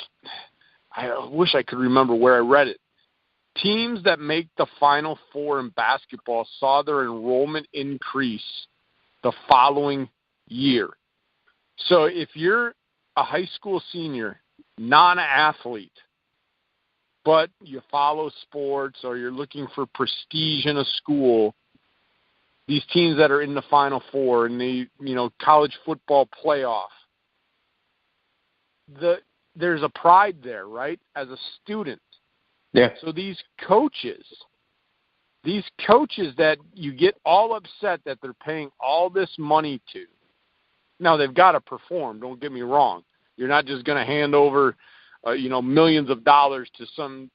wish I could remember where I read it. Teams that make the Final Four in basketball saw their enrollment increase the following year. So if you're a high school senior, non-athlete, but you follow sports or you're looking for prestige in a school, these teams that are in the Final Four and the college football playoff, there's a pride there, right, as a student. Yeah. So these coaches that you get all upset that they're paying all this money to, now they've got to perform, don't get me wrong. You're not just going to hand over, millions of dollars to some,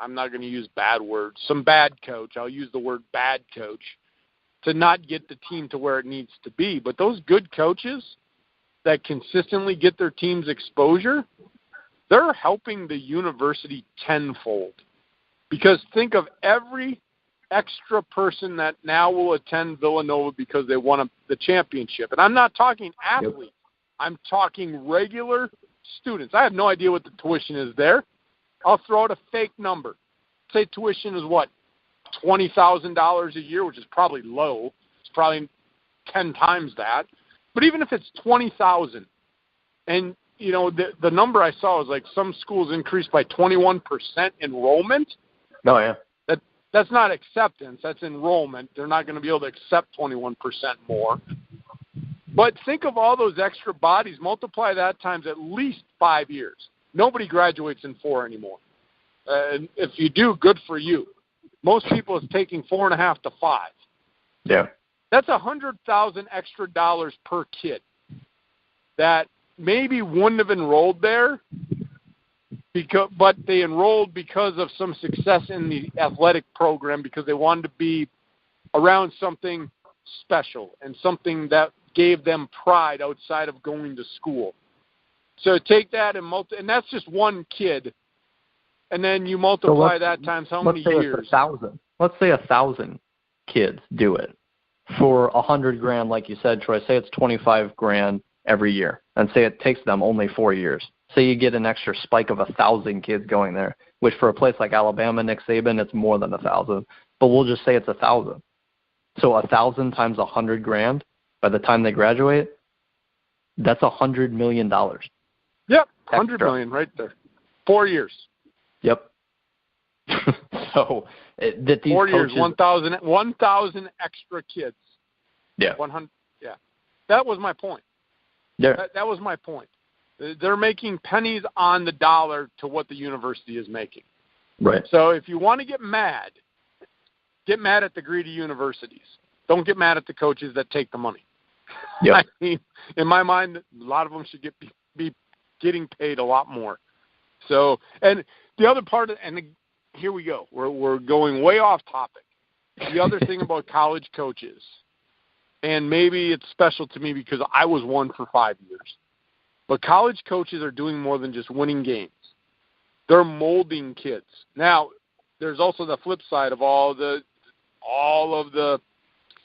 I'm not going to use bad words, some bad coach. I'll use the word bad coach to not get the team to where it needs to be. But those good coaches that consistently get their teams exposure, they're helping the university tenfold. Because think of every extra person that now will attend Villanova because they won the championship. And I'm not talking athletes. Yep. I'm talking regular students. I have no idea what the tuition is there. I'll throw out a fake number. Say tuition is what, $20,000 a year, which is probably low. It's probably 10 times that. But even if it's $20,000, and the number I saw was like some schools increased by 21% enrollment. Oh yeah. That's not acceptance. That's enrollment. They're not going to be able to accept 21% more. But think of all those extra bodies. Multiply that times at least 5 years. Nobody graduates in 4 anymore. And if you do, good for you. Most people it's taking 4.5 to 5. Yeah. That's $100,000 extra dollars per kid that maybe wouldn't have enrolled there, but they enrolled because of some success in the athletic program because they wanted to be around something special and something that gave them pride outside of going to school. So take that and that's just one kid, and then you multiply that times how many years? Let's say 1,000 kids do it for $100,000, like you said, Troy. Say it's $25,000 every year, and say it takes them only 4 years. Say you get an extra spike of 1,000 kids going there, which for a place like Alabama, Nick Saban, it's more than 1,000. But we'll just say it's 1,000. So 1,000 times $100,000 by the time they graduate, that's $100 million. Yep, $100 million right there. 4 years. Yep. So that these 4 years, coaches, 1,000 extra kids. Yeah. 100. Yeah. That was my point. Yeah. That was my point. They're making pennies on the dollar to what the university is making. Right. So if you want to get mad at the greedy universities. Don't get mad at the coaches that take the money. Yep. I mean, in my mind, a lot of them should be getting paid a lot more. So, and the other part, and here we go. We're going way off topic. The other thing about college coaches, and maybe it's special to me because I was one for 5 years, but college coaches are doing more than just winning games. They're molding kids. Now, there's also the flip side of all of the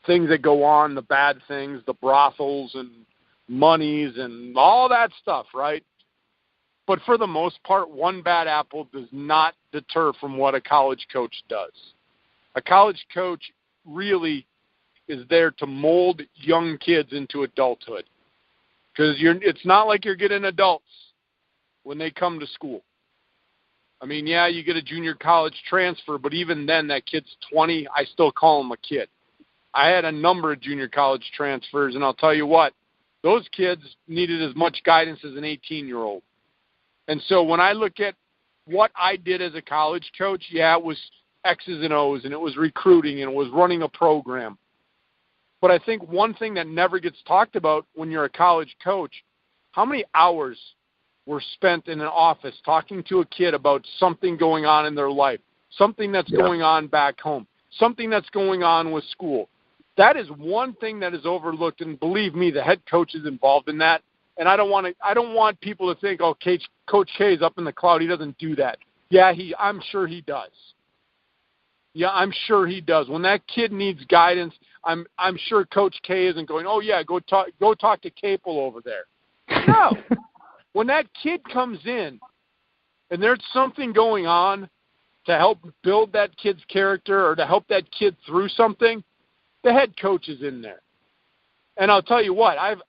things that go on, the bad things, the brothels and monies and all that stuff, right? But for the most part, one bad apple does not deter from what a college coach does. A college coach really is there to mold young kids into adulthood. Because it's not like you're getting adults when they come to school. I mean, yeah, you get a junior college transfer, but even then, that kid's 20. I still call him a kid. I had a number of junior college transfers, and I'll tell you what, those kids needed as much guidance as an 18-year-old. And so when I look at what I did as a college coach, yeah, it was X's and O's, and it was recruiting, and it was running a program. But I think one thing that never gets talked about when you're a college coach, how many hours were spent in an office talking to a kid about something going on in their life, something that's going on back home, something that's going on with school. That is one thing that is overlooked, and believe me, the head coach is involved in that. And I don't want people to think, oh, Coach K is up in the cloud. He doesn't do that. Yeah, I'm sure he does. Yeah, I'm sure he does. When that kid needs guidance, I'm sure Coach K isn't going, oh yeah, go talk to Capel over there. No. When that kid comes in and there's something going on to help build that kid's character or to help that kid through something, the head coach is in there. And I'll tell you what, I'm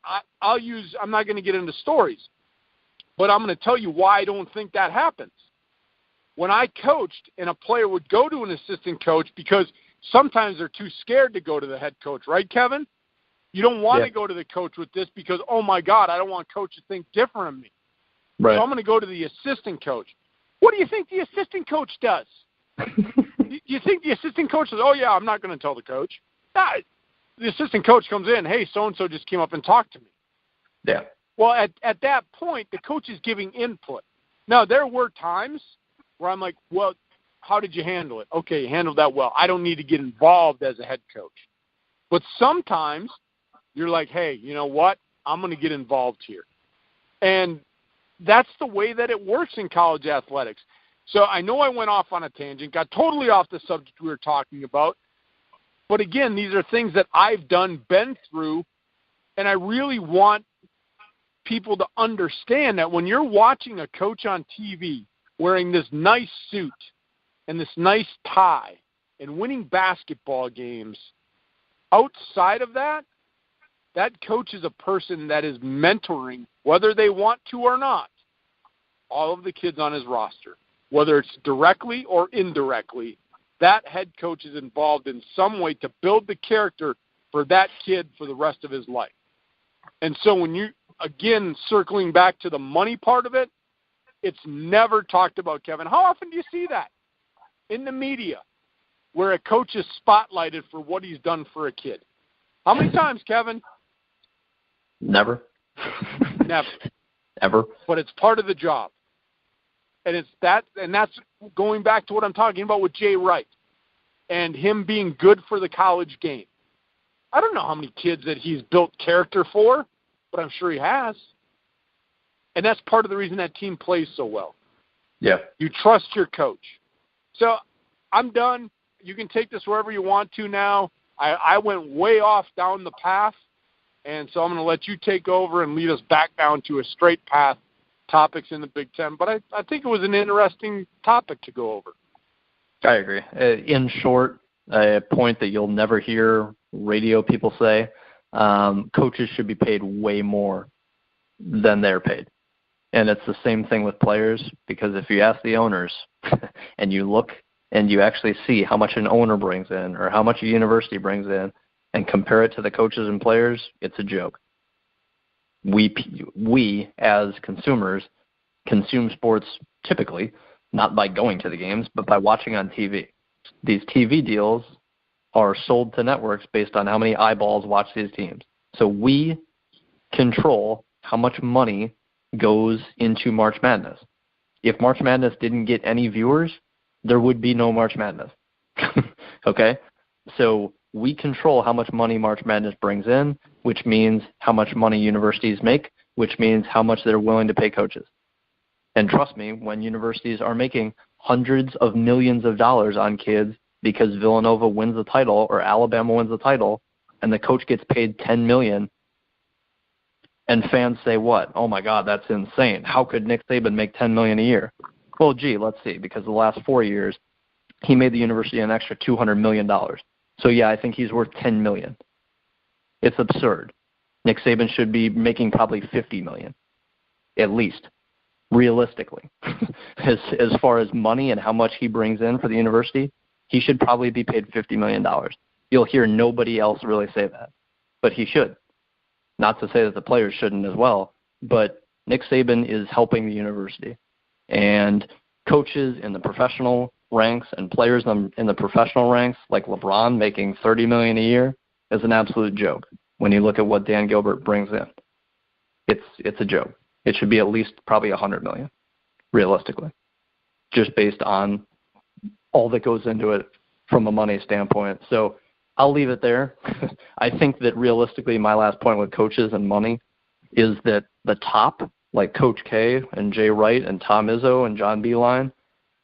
not going to get into stories, but I'm going to tell you why I don't think that happens. When I coached and a player would go to an assistant coach because sometimes they're too scared to go to the head coach, right, Kevin? You don't want to go to the coach with this because, oh, my God, I don't want coach to think different of me. Right. So I'm going to go to the assistant coach. What do you think the assistant coach does? You think the assistant coach says, oh, yeah, I'm not going to tell the coach? Nah, the assistant coach comes in, hey, so-and-so just came up and talked to me. Yeah. Well, at that point, the coach is giving input. Now, there were times where I'm like, well, how did you handle it? Okay, you handled that well. I don't need to get involved as a head coach. But sometimes you're like, hey, you know what? I'm going to get involved here. And that's the way that it works in college athletics. So I know I went off on a tangent, got totally off the subject we were talking about. But again, these are things that I've done, been through, and I really want people to understand that when you're watching a coach on TV wearing this nice suit and this nice tie and winning basketball games, outside of that, that coach is a person that is mentoring, whether they want to or not, all of the kids on his roster. Whether it's directly or indirectly, that head coach is involved in some way to build the character for that kid for the rest of his life. And so when you, again, circling back to the money part of it, it's never talked about, Kevin. How often do you see that in the media where a coach is spotlighted for what he's done for a kid? How many times, Kevin? Never. Never. Ever. But it's part of the job. And it's that, and that's going back to what I'm talking about with Jay Wright and him being good for the college game. I don't know how many kids that he's built character for, but I'm sure he has. And that's part of the reason that team plays so well. Yeah. You trust your coach. So I'm done. You can take this wherever you want to now. I went way off down the path, and so I'm going to let you take over and lead us back down to a straight path, topics in the Big Ten. But I think it was an interesting topic to go over. I agree. In short, a point that you'll never hear radio people say, coaches should be paid way more than they're paid. And it's the same thing with players, because if you ask the owners and you look and you actually see how much an owner brings in or how much a university brings in and compare it to the coaches and players, it's a joke. We as consumers consume sports typically not by going to the games, but by watching on TV. These TV deals are sold to networks based on how many eyeballs watch these teams. So we control how much money goes into March Madness. If March Madness didn't get any viewers, there would be no March Madness. Okay? So we control how much money March Madness brings in, which means how much money universities make, which means how much they're willing to pay coaches. And trust me, when universities are making hundreds of millions of dollars on kids because Villanova wins the title or Alabama wins the title and the coach gets paid $10 million, and fans say what? Oh, my God, that's insane. How could Nick Saban make $10 million a year? Well, gee, let's see, because the last 4 years, he made the university an extra $200 million. So, yeah, I think he's worth $10 million. It's absurd. Nick Saban should be making probably $50 million, at least. realistically, as far as money and how much he brings in for the university, he should probably be paid $50 million. You'll hear nobody else really say that, but he should. Not to say that the players shouldn't as well, but Nick Saban is helping the university. And coaches in the professional ranks and players in the professional ranks, like LeBron making $30 million a year, is an absolute joke when you look at what Dan Gilbert brings in. It's a joke. It should be at least probably $100 million, realistically, just based on all that goes into it from a money standpoint. So I'll leave it there. I think that realistically, my last point with coaches and money is that the top, like Coach K and Jay Wright and Tom Izzo and John Beilein,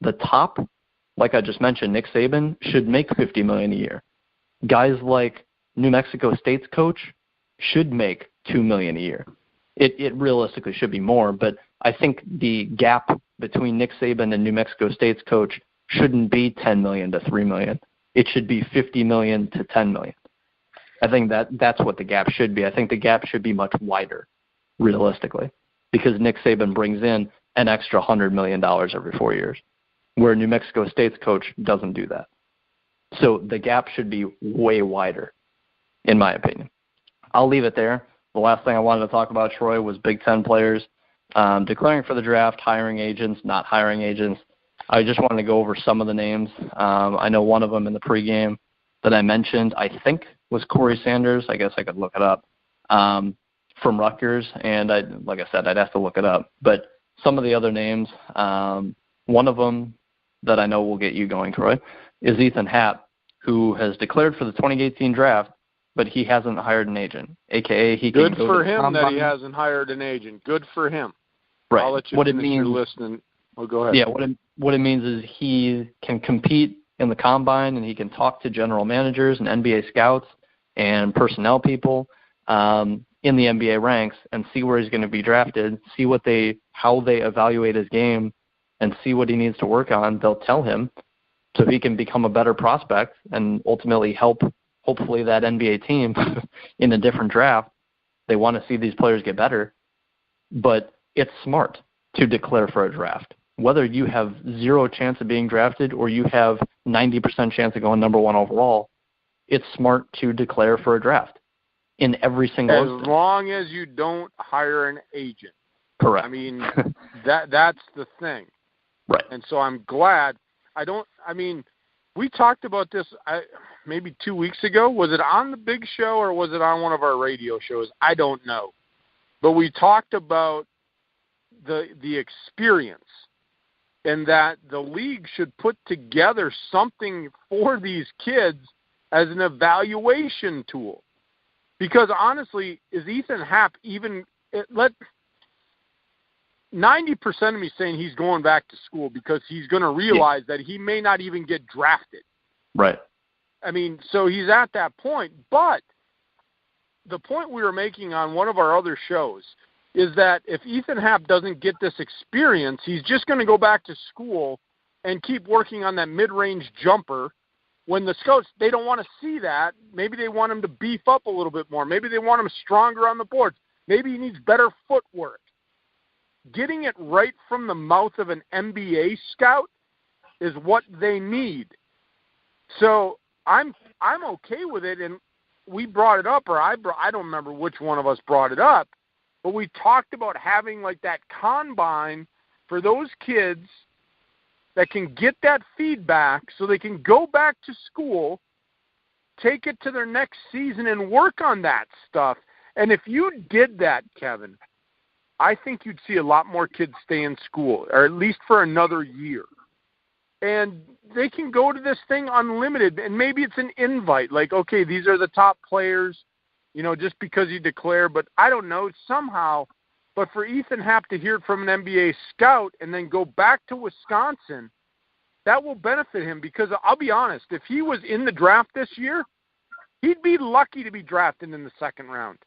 the top, like I just mentioned, Nick Saban, should make $50 million a year. Guys like New Mexico State's coach should make $2 million a year. It realistically should be more, but I think the gap between Nick Saban and New Mexico State's coach shouldn't be $10 million to $3 million. It should be $50 million to $10 million. I think that's what the gap should be. I think the gap should be much wider, realistically, because Nick Saban brings in an extra $100 million every 4 years, where New Mexico State's coach doesn't do that. So the gap should be way wider, in my opinion. I'll leave it there. The last thing I wanted to talk about, Troy, was Big Ten players declaring for the draft, hiring agents, not hiring agents. I just wanted to go over some of the names. I know one of them in the pregame that I mentioned, I think, was Corey Sanders. I guess I could look it up, from Rutgers. And like I said, I'd have to look it up. But some of the other names, one of them that I know will get you going, Troy, is Ethan Happ, who has declared for the 2018 draft, but he hasn't hired an agent, a.k.a. he can Good go for to the him combine. that he hasn't hired an agent. Good for him. Right. I'll let you what finish it means, your listening. Oh, go ahead. Yeah, what it means is he can compete in the combine, and he can talk to general managers and NBA scouts and personnel people in the NBA ranks and see where he's going to be drafted, see how they evaluate his game, and see what he needs to work on. They'll tell him so he can become a better prospect and ultimately help, hopefully, that NBA team in a different draft. They want to see these players get better, but it's smart to declare for a draft. Whether you have 0 chance of being drafted or you have 90% chance of going number 1 overall, it's smart to declare for a draft in every single instance. As long as you don't hire an agent. Correct. I mean, that's the thing. Right. And so I'm glad. We talked about this maybe 2 weeks ago. Was it on the big show or was it on one of our radio shows? I don't know. But we talked about the experience and that the league should put together something for these kids as an evaluation tool. Because honestly, is Ethan Happ even – 90% of me saying he's going back to school because he's going to realize that he may not even get drafted. Right. I mean, so he's at that point. But the point we were making on one of our other shows is that if Ethan Happ doesn't get this experience, he's just going to go back to school and keep working on that mid-range jumper when the scouts, they don't want to see that. Maybe they want him to beef up a little bit more. Maybe they want him stronger on the boards. Maybe he needs better footwork. Getting it right from the mouth of an NBA scout is what they need. So I'm okay with it, and we brought it up, or I don't remember which one of us brought it up, but we talked about having like that combine for those kids that can get that feedback so they can go back to school, take it to their next season, and work on that stuff. And if you did that, Kevin, I think you'd see a lot more kids stay in school, or at least for another year. And they can go to this thing unlimited, and maybe it's an invite, like, okay, these are the top players, just because you declare, but I don't know, somehow. But for Ethan Happ to hear it from an NBA scout and then go back to Wisconsin, that will benefit him, because I'll be honest, if he was in the draft this year, he'd be lucky to be drafted in the second round.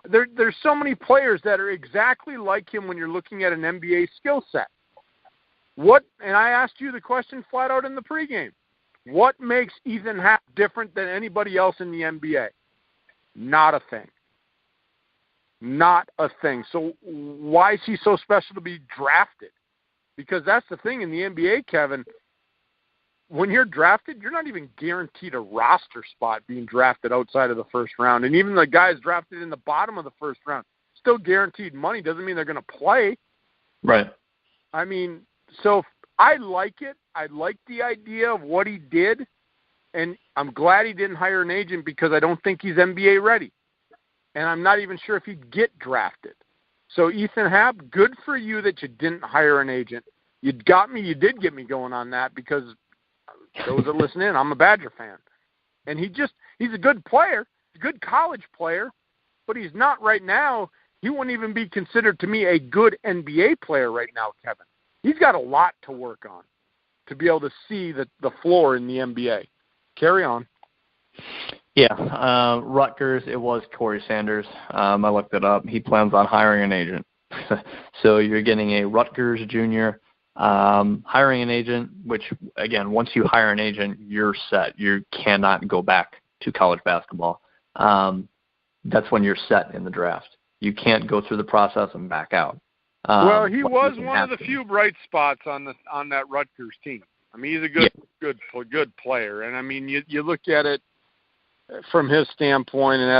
There's so many players that are exactly like him when you're looking at an NBA skill set. And I asked you the question flat out in the pregame. What makes Ethan Happ different than anybody else in the NBA? Not a thing. Not a thing. So why is he so special to be drafted? Because that's the thing in the NBA, Kevin. When you're drafted, you're not even guaranteed a roster spot being drafted outside of the first round. And even the guys drafted in the bottom of the first round, still guaranteed money. Doesn't mean they're going to play. Right. I mean, so I like it. I like the idea of what he did. And I'm glad he didn't hire an agent because I don't think he's NBA ready. And I'm not even sure if he'd get drafted. So, Ethan Happ, good for you that you didn't hire an agent. You did get me going on that because those that listen in, I'm a Badger fan. And he's a good player, a good college player, but he's not right now. He wouldn't even be considered to me a good NBA player right now, Kevin. He's got a lot to work on to be able to see the floor in the NBA. Carry on. Yeah, Rutgers, it was Corey Sanders. I looked it up. He plans on hiring an agent. So you're getting a Rutgers junior, hiring an agent, which, again, once you hire an agent, you're set. You cannot go back to college basketball. That's when you're set in the draft. You can't go through the process and back out. Well, he was one of the few bright spots on that Rutgers team. I mean, he's a good player, and I mean, you look at it from his standpoint, and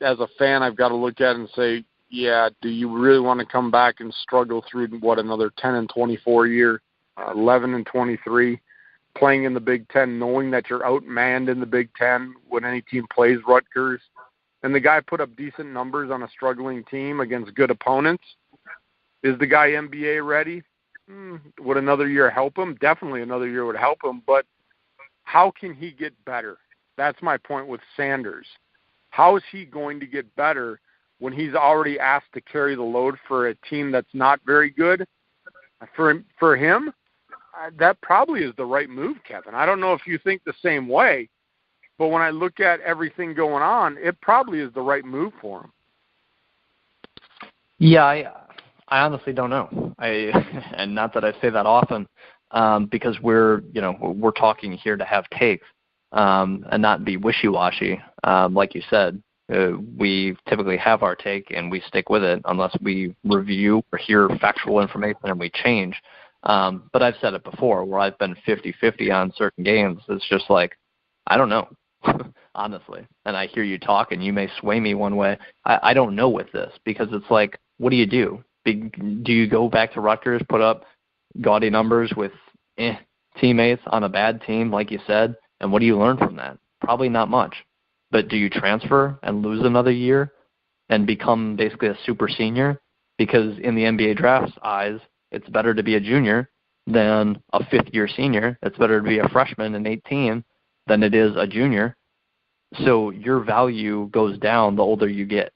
as a fan, I've got to look at it and say, yeah, do you really want to come back and struggle through another 10-24 year, 11-23, playing in the Big Ten, knowing that you're outmanned in the Big Ten when any team plays Rutgers, and the guy put up decent numbers on a struggling team against good opponents. Is the guy NBA ready? Would another year help him? Definitely another year would help him, but how can he get better? That's my point with Sanders. How is he going to get better when he's already asked to carry the load for a team that's not very good? For him, that probably is the right move, Kevin. I don't know if you think the same way, but when I look at everything going on, it probably is the right move for him. Yeah, I honestly don't know. And not that I say that often, because we're talking here to have takes and not be wishy-washy. Like you said, we typically have our take and we stick with it unless we review or hear factual information and we change. But I've said it before where I've been 50-50 on certain games. It's just like, I don't know, honestly. And I hear you talk and you may sway me one way. I don't know with this because it's like, what do you do? Do you go back to Rutgers, put up gaudy numbers with teammates on a bad team, like you said, and what do you learn from that? Probably not much. But do you transfer and lose another year and become basically a super senior? Because in the NBA draft's eyes, it's better to be a junior than a fifth-year senior. It's better to be a freshman in 18 than it is a junior. So your value goes down the older you get.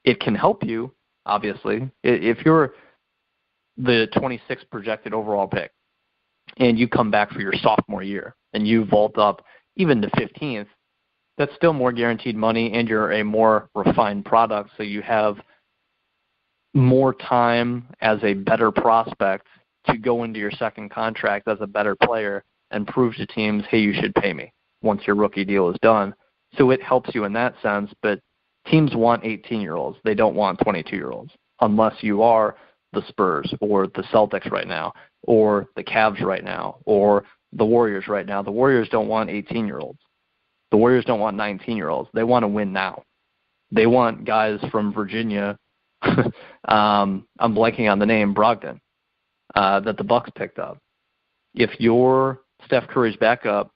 It can help you, obviously. If you're the 26th projected overall pick and you come back for your sophomore year and you vault up even to 15th, that's still more guaranteed money and you're a more refined product, so you have more time as a better prospect to go into your second contract as a better player and prove to teams, hey, you should pay me once your rookie deal is done. So it helps you in that sense, but teams want 18-year-olds. They don't want 22-year-olds unless you are the Spurs or the Celtics right now or the Cavs right now or the Warriors right now. The Warriors don't want 18-year-olds. The Warriors don't want 19-year-olds. They want to win now. They want guys from Virginia. I'm blanking on the name, Brogdon, that the Bucks picked up. If you're Steph Curry's backup,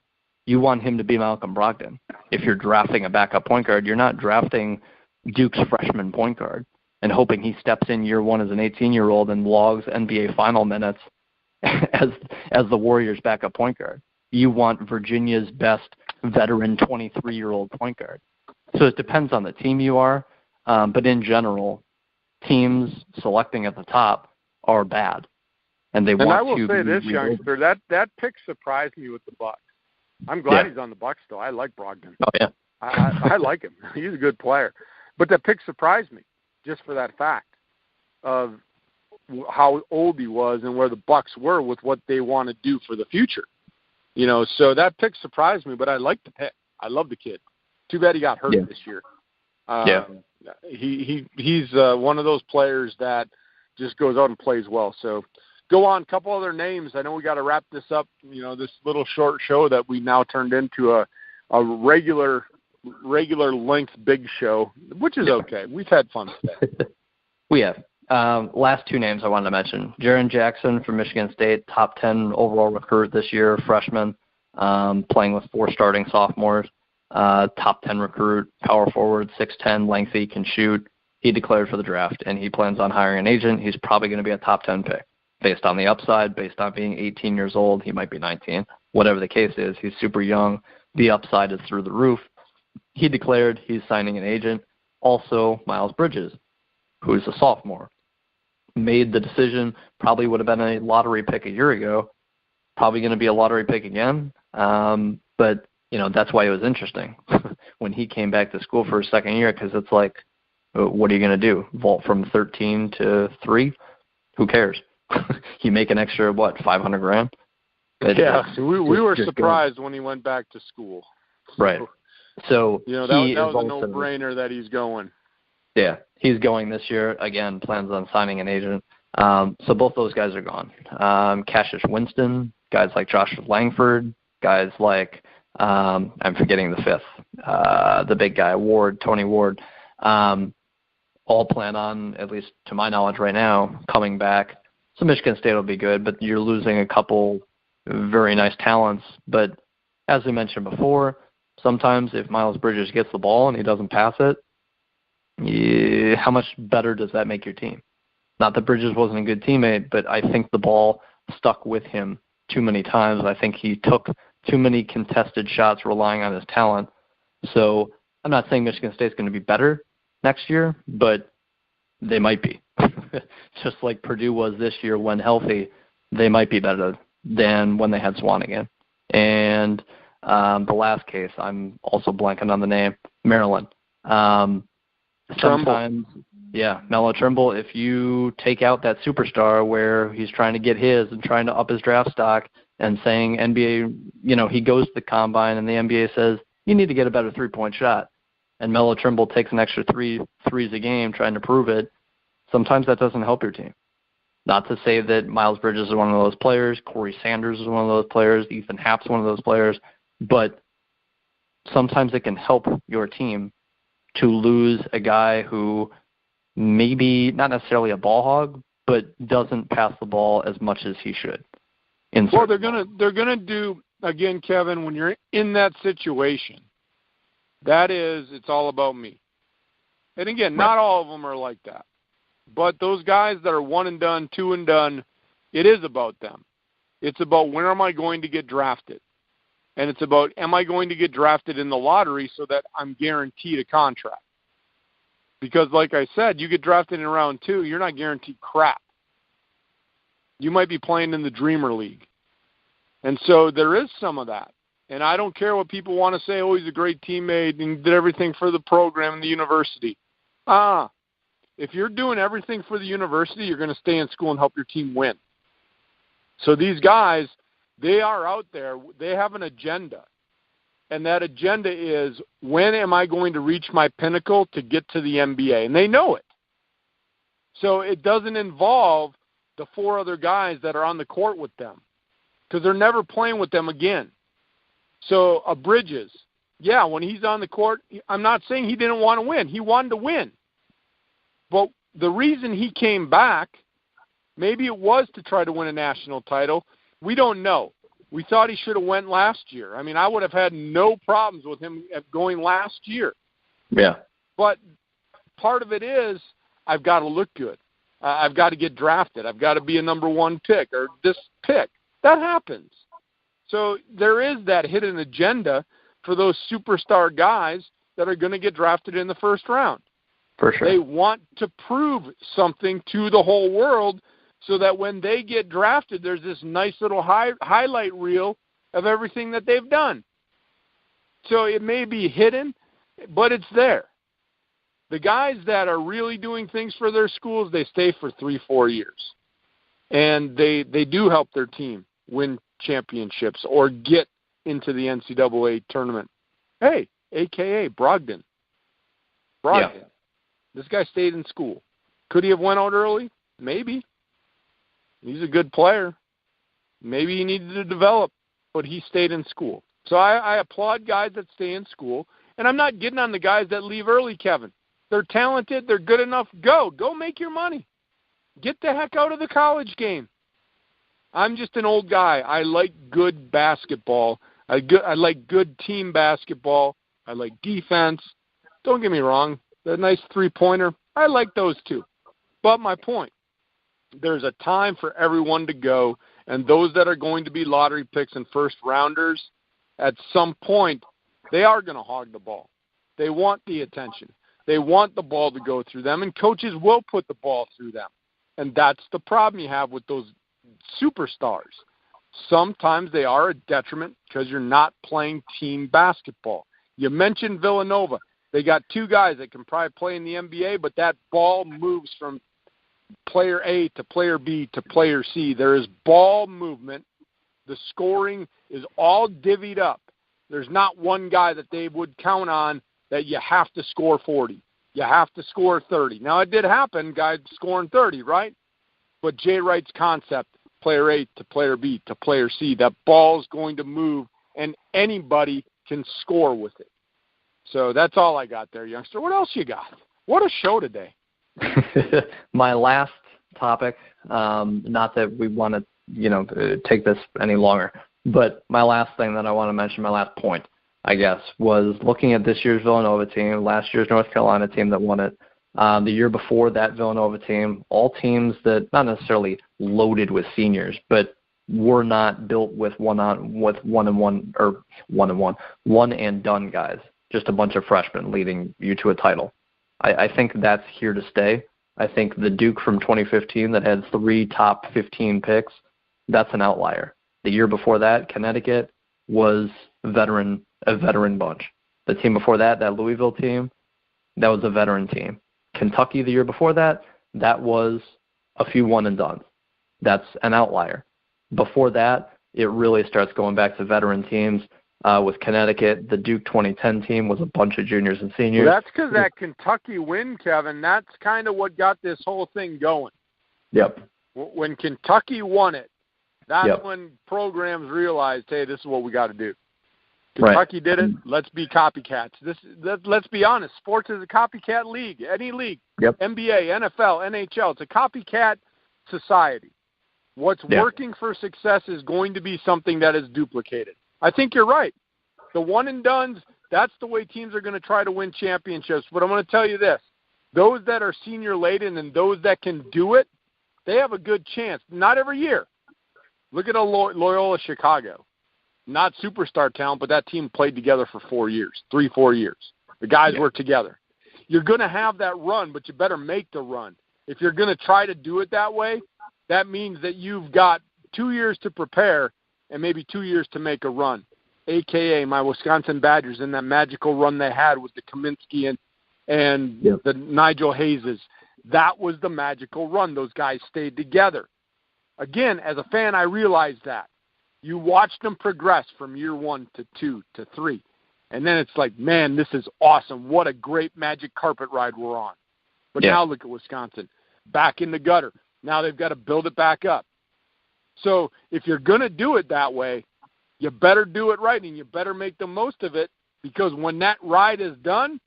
you want him to be Malcolm Brogdon. If you're drafting a backup point guard, you're not drafting Duke's freshman point guard and hoping he steps in year one as an 18-year-old and logs NBA final minutes as the Warriors' backup point guard. You want Virginia's best veteran 23-year-old point guard. So it depends on the team you are, but in general, teams selecting at the top are bad, and they want to. And I will say this, youngster, that pick surprised me with the Bucks. I'm glad he's on the Bucks, though. I like Brogdon. Oh, yeah. I like him. He's a good player. But that pick surprised me just for that fact of how old he was and where the Bucks were with what they want to do for the future. You know, so that pick surprised me, but I like the pick. I love the kid. Too bad he got hurt this year. He's one of those players that just goes out and plays well. So go on. A couple other names. I know we got to wrap this up. This little short show that we now turned into a regular length big show, which is okay. We've had fun today. We have. Last two names I wanted to mention. Jaren Jackson from Michigan State, top 10 overall recruit this year, freshman, playing with 4 starting sophomores. Top 10 recruit, power forward, 6'10", lengthy, can shoot. He declared for the draft, and he plans on hiring an agent. He's probably going to be a top 10 pick based on the upside, based on being 18 years old. He might be 19. Whatever the case is, he's super young. The upside is through the roof. He declared he's signing an agent. Also, Miles Bridges, who's a sophomore, made the decision, probably would have been a lottery pick a year ago, probably going to be a lottery pick again. But, that's why it was interesting when he came back to school for his second year, because it's like, what are you going to do? Vault from 13 to 3? Who cares? You make an extra, $500,000? We were surprised when he went back to school. Right. So that was a no-brainer that he's going. Yeah, he's going this year. Again, plans on signing an agent. So both those guys are gone. Cassius Winston, guys like Josh Langford, guys like, I'm forgetting the fifth, the big guy, Tony Ward, all plan on, at least to my knowledge right now, coming back. So Michigan State will be good, but you're losing a couple very nice talents. But as we mentioned before, sometimes if Miles Bridges gets the ball and he doesn't pass it, how much better does that make your team? Not that Bridges wasn't a good teammate, but I think the ball stuck with him too many times. I think he took too many contested shots relying on his talent. So I'm not saying Michigan State's going to be better next year, but they might be. Just like Purdue was this year when healthy, they might be better than when they had Swanigan. And the last case, I'm also blanking on the name, Maryland. Sometimes, Melo Trimble, if you take out that superstar where he's trying to get his and trying to up his draft stock and saying NBA, he goes to the combine and the NBA says, you need to get a better three-point shot. And Melo Trimble takes an extra 3 threes a game trying to prove it. Sometimes that doesn't help your team. Not to say that Miles Bridges is one of those players, Corey Sanders is one of those players, Ethan Happ's one of those players, but sometimes it can help your team to lose a guy who maybe not necessarily a ball hog, but doesn't pass the ball as much as he should. Well, they're gonna do, again, Kevin, when you're in that situation, it's all about me. And again, not all of them are like that. But those guys that are one and done, two and done, it is about them. It's about when am I going to get drafted? And it's about, am I going to get drafted in the lottery so that I'm guaranteed a contract? Because like I said, you get drafted in round 2, you're not guaranteed crap. You might be playing in the Dreamer League. And so there is some of that. And I don't care what people want to say, oh, he's a great teammate and did everything for the program and the university. If you're doing everything for the university, you're going to stay in school and help your team win. So these guys, they are out there. They have an agenda. And that agenda is, when am I going to reach my pinnacle to get to the NBA? And they know it. So it doesn't involve the 4 other guys that are on the court with them, because they're never playing with them again. So Bridges, when he's on the court, I'm not saying he didn't want to win. He wanted to win. But the reason he came back, maybe it was to try to win a national title. We don't know. We thought he should have went last year. I mean, I would have had no problems with him going last year. Yeah. But part of it is, I've got to look good. I've got to get drafted. I've got to be a number 1 pick or this pick. That happens. So there is that hidden agenda for those superstar guys that are going to get drafted in the first round. For sure. They want to prove something to the whole world so that when they get drafted, there's this nice little highlight reel of everything that they've done. So it may be hidden, but it's there. The guys that are really doing things for their schools, they stay for 3-4 years. And they do help their team win championships or get into the NCAA tournament. Hey, a.k.a. Brogdon. Yeah. This guy stayed in school. Could he have went out early? Maybe. He's a good player. Maybe he needed to develop, but he stayed in school. So I applaud guys that stay in school, and I'm not getting on the guys that leave early, Kevin. They're talented. They're good enough. Go make your money. Get the heck out of the college game. I'm just an old guy. I like good basketball. I like good team basketball. I like defense. Don't get me wrong. The nice three-pointer, I like those too. But my point, there's a time for everyone to go, and those that are going to be lottery picks and first-rounders, at some point, they are going to hog the ball. They want the attention. They want the ball to go through them, and coaches will put the ball through them. And that's the problem you have with those superstars. Sometimes they are a detriment because you're not playing team basketball. You mentioned Villanova. They got two guys that can probably play in the NBA, but that ball moves from player A to player B to player C. There is ball movement. The scoring is all divvied up. There's not one guy that they would count on that you have to score 40. You have to score 30. Now, it did happen, guys scoring 30, right? But Jay Wright's concept, player A to player B to player C, that ball's going to move, and anybody can score with it. So that's all I got there, youngster. What else you got? What a show today. My last topic, not that we want to, take this any longer, but my last thing that I want to mention, my last point, I guess, was looking at this year's Villanova team, last year's North Carolina team that won it, the year before that Villanova team, all teams that not necessarily loaded with seniors, but were not built with one and done guys, just a bunch of freshmen leading you to a title. I think that's here to stay. I think the Duke from 2015 that had 3 top 15 picks, that's an outlier. The year before that, Connecticut was a veteran bunch. The team before that, that Louisville team, that was a veteran team. Kentucky the year before that, that was a few one and done. That's an outlier. Before that, it really starts going back to veteran teams. With Connecticut, the Duke 2010 team was a bunch of juniors and seniors. Well, that's because that Kentucky win, Kevin, that's kind of what got this whole thing going. Yep. When Kentucky won it, that's when programs realized, hey, this is what we got to do. Kentucky did it. Let's be copycats. Let's be honest. Sports is a copycat league. Any league, NBA, NFL, NHL, it's a copycat society. What's working for success is going to be something that is duplicated. I think you're right. The one and dones, that's the way teams are going to try to win championships. But I'm going to tell you this. Those that are senior laden and those that can do it, they have a good chance. Not every year. Look at Loyola Chicago. Not superstar talent, but that team played together for 4 years, 3-4 years. The guys were together. You're going to have that run, but you better make the run. If you're going to try to do it that way, that means that you've got 2 years to prepare and maybe 2 years to make a run, a.k.a. my Wisconsin Badgers in that magical run they had with the Kaminsky and the Nigel Hayeses. That was the magical run. Those guys stayed together. Again, as a fan, I realized that. You watched them progress from year 1 to 2 to 3. And then it's like, man, this is awesome. What a great magic carpet ride we're on. But now look at Wisconsin. Back in the gutter. Now they've got to build it back up. So if you're going to do it that way, you better do it right and you better make the most of it, because when that ride is done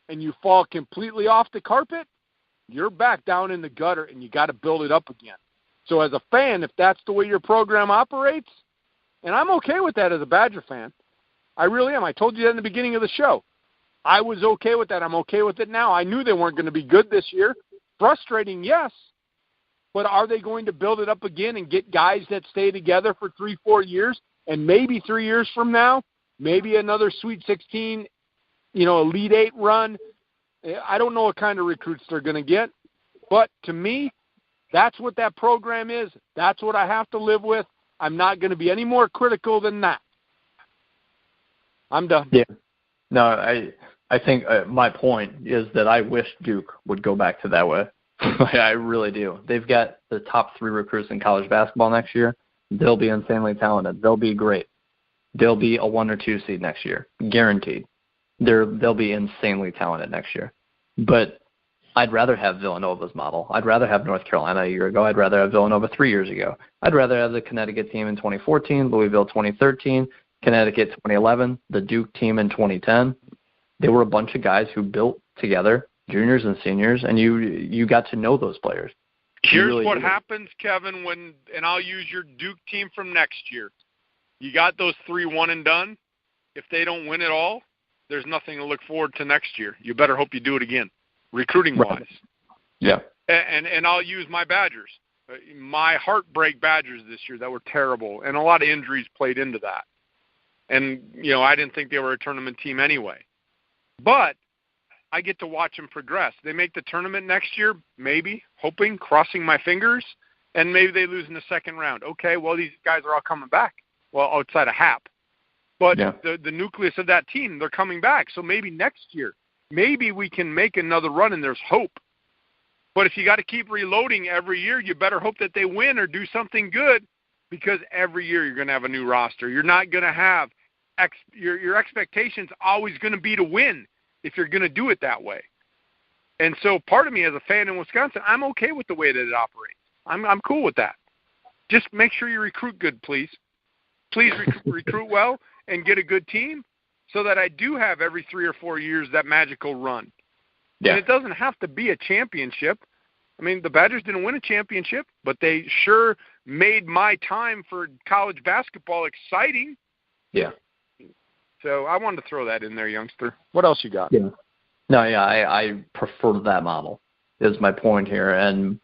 and you fall completely off the carpet, you're back down in the gutter and you got to build it up again. So as a fan, if that's the way your program operates, and I'm okay with that as a Badger fan, I really am. I told you that in the beginning of the show. I was okay with that. I'm okay with it now. I knew they weren't going to be good this year. Frustrating, yes. But are they going to build it up again and get guys that stay together for 3-4 years, and maybe 3 years from now, maybe another Sweet 16, Elite 8 run? I don't know what kind of recruits they're going to get. But to me, that's what that program is. That's what I have to live with. I'm not going to be any more critical than that. I'm done. Yeah. No, I think my point is that I wish Duke would go back to that way. I really do. They've got the top 3 recruits in college basketball next year. They'll be insanely talented. They'll be great. They'll be a 1 or 2 seed next year, guaranteed. They'll be insanely talented next year. But I'd rather have Villanova's model. I'd rather have North Carolina a year ago. I'd rather have Villanova 3 years ago. I'd rather have the Connecticut team in 2014, Louisville 2013, Connecticut 2011, the Duke team in 2010. They were a bunch of guys who built together, juniors and seniors, and you got to know those players. Here's really what happens, Kevin, and I'll use your Duke team from next year. You got those 3 one and done. If they don't win it all, there's nothing to look forward to next year. You better hope you do it again, recruiting-wise. Right. Yeah. And I'll use my Badgers, my heartbreak Badgers this year that were terrible, and a lot of injuries played into that. And, I didn't think they were a tournament team anyway. But I get to watch them progress. They make the tournament next year, maybe, hoping, crossing my fingers, and maybe they lose in the second round. Okay, well, these guys are all coming back, well, outside of Hap. But the nucleus of that team, they're coming back. So maybe next year, maybe we can make another run and there's hope. But if you got to keep reloading every year, you better hope that they win or do something good, because every year you're going to have a new roster. You're not going to have your expectations always going to be to win if you're going to do it that way. And so part of me as a fan in Wisconsin, I'm okay with the way that it operates. I'm cool with that. Just make sure you recruit good, please. Please recruit well and get a good team so that I do have every 3 or 4 years that magical run. Yeah. And it doesn't have to be a championship. I mean, the Badgers didn't win a championship, but they sure made my time for college basketball exciting. Yeah. So I wanted to throw that in there, youngster. What else you got? Yeah. No, I prefer that model is my point here. And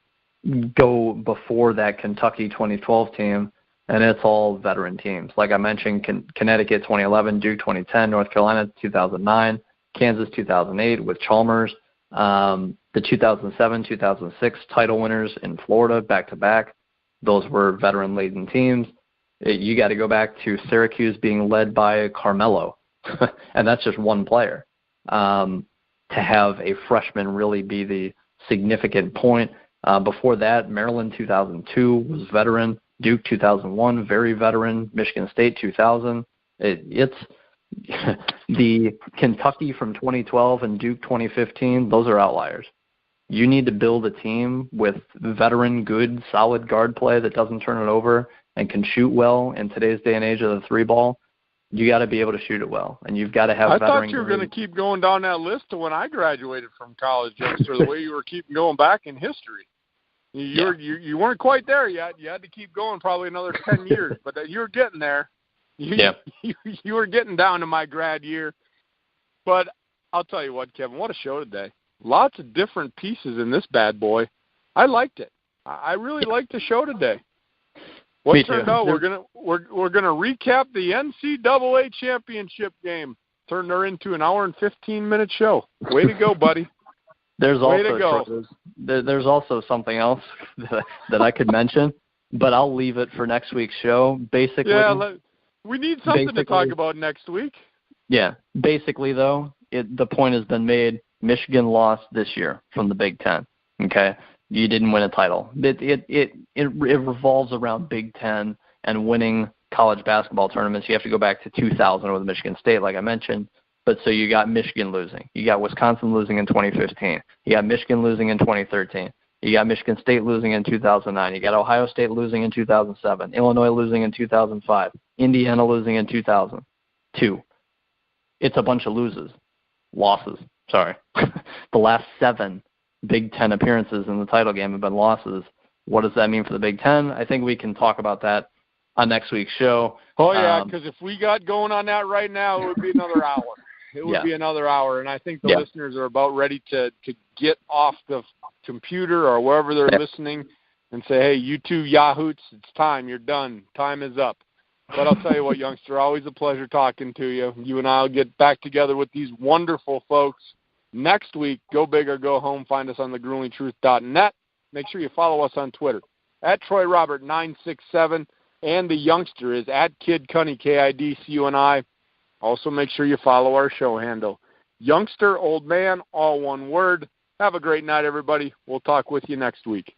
go before that Kentucky 2012 team, and it's all veteran teams. Like I mentioned, Connecticut 2011, Duke 2010, North Carolina 2009, Kansas 2008 with Chalmers, the 2007, 2006 title winners in Florida back-to-back. Those were veteran-laden teams. You got to go back to Syracuse being led by Carmelo, and that's just one player. To have a freshman really be the significant point. Before that, Maryland 2002 was veteran. Duke 2001, very veteran. Michigan State 2000. It's the Kentucky from 2012 and Duke 2015. Those are outliers. You need to build a team with veteran, good, solid guard play that doesn't turn it over and can shoot well in today's day and age of the 3-ball. You got to be able to shoot it well, and you've got to have veteran. I thought you were going to keep going down that list to when I graduated from college, youngster, the way you were keeping going back in history. You weren't quite there yet. You had to keep going probably another 10 years, but you were getting there. You were getting down to my grad year. But I'll tell you what, Kevin, what a show today. Lots of different pieces in this bad boy. I liked it. I really liked the show today. What turned out, we're gonna recap the NCAA championship game. Turned her into an hour and 15-minute show. Way to go, buddy. There's also something else that I could mention, but I'll leave it for next week's show. Basically, we need something to talk about next week. Yeah, basically though, the point has been made. Michigan lost this year from the Big Ten. Okay, you didn't win a title. It revolves around Big Ten and winning college basketball tournaments. You have to go back to 2000 with Michigan State, like I mentioned. But so you got Michigan losing. You got Wisconsin losing in 2015. You got Michigan losing in 2013. You got Michigan State losing in 2009. You got Ohio State losing in 2007. Illinois losing in 2005. Indiana losing in 2002. It's a bunch of losses. The last 7 Big Ten appearances in the title game have been losses. What does that mean for the Big Ten? I think we can talk about that on next week's show. Oh, yeah, because if we got going on that right now, it would be another hour. It would be another hour, and I think the listeners are about ready to get off the computer or wherever they're listening and say, hey, you two yahoots, it's time. You're done. Time is up. But I'll tell you what, youngster, always a pleasure talking to you. You and I will get back together with these wonderful folks next week. Go big or go home. Find us on thegruelingtruth.net. Make sure you follow us on Twitter at TroyRobert967, and the youngster is at KidCunny, KIDCUNI. Also, make sure you follow our show handle. Youngster, old man, all one word. Have a great night, everybody. We'll talk with you next week.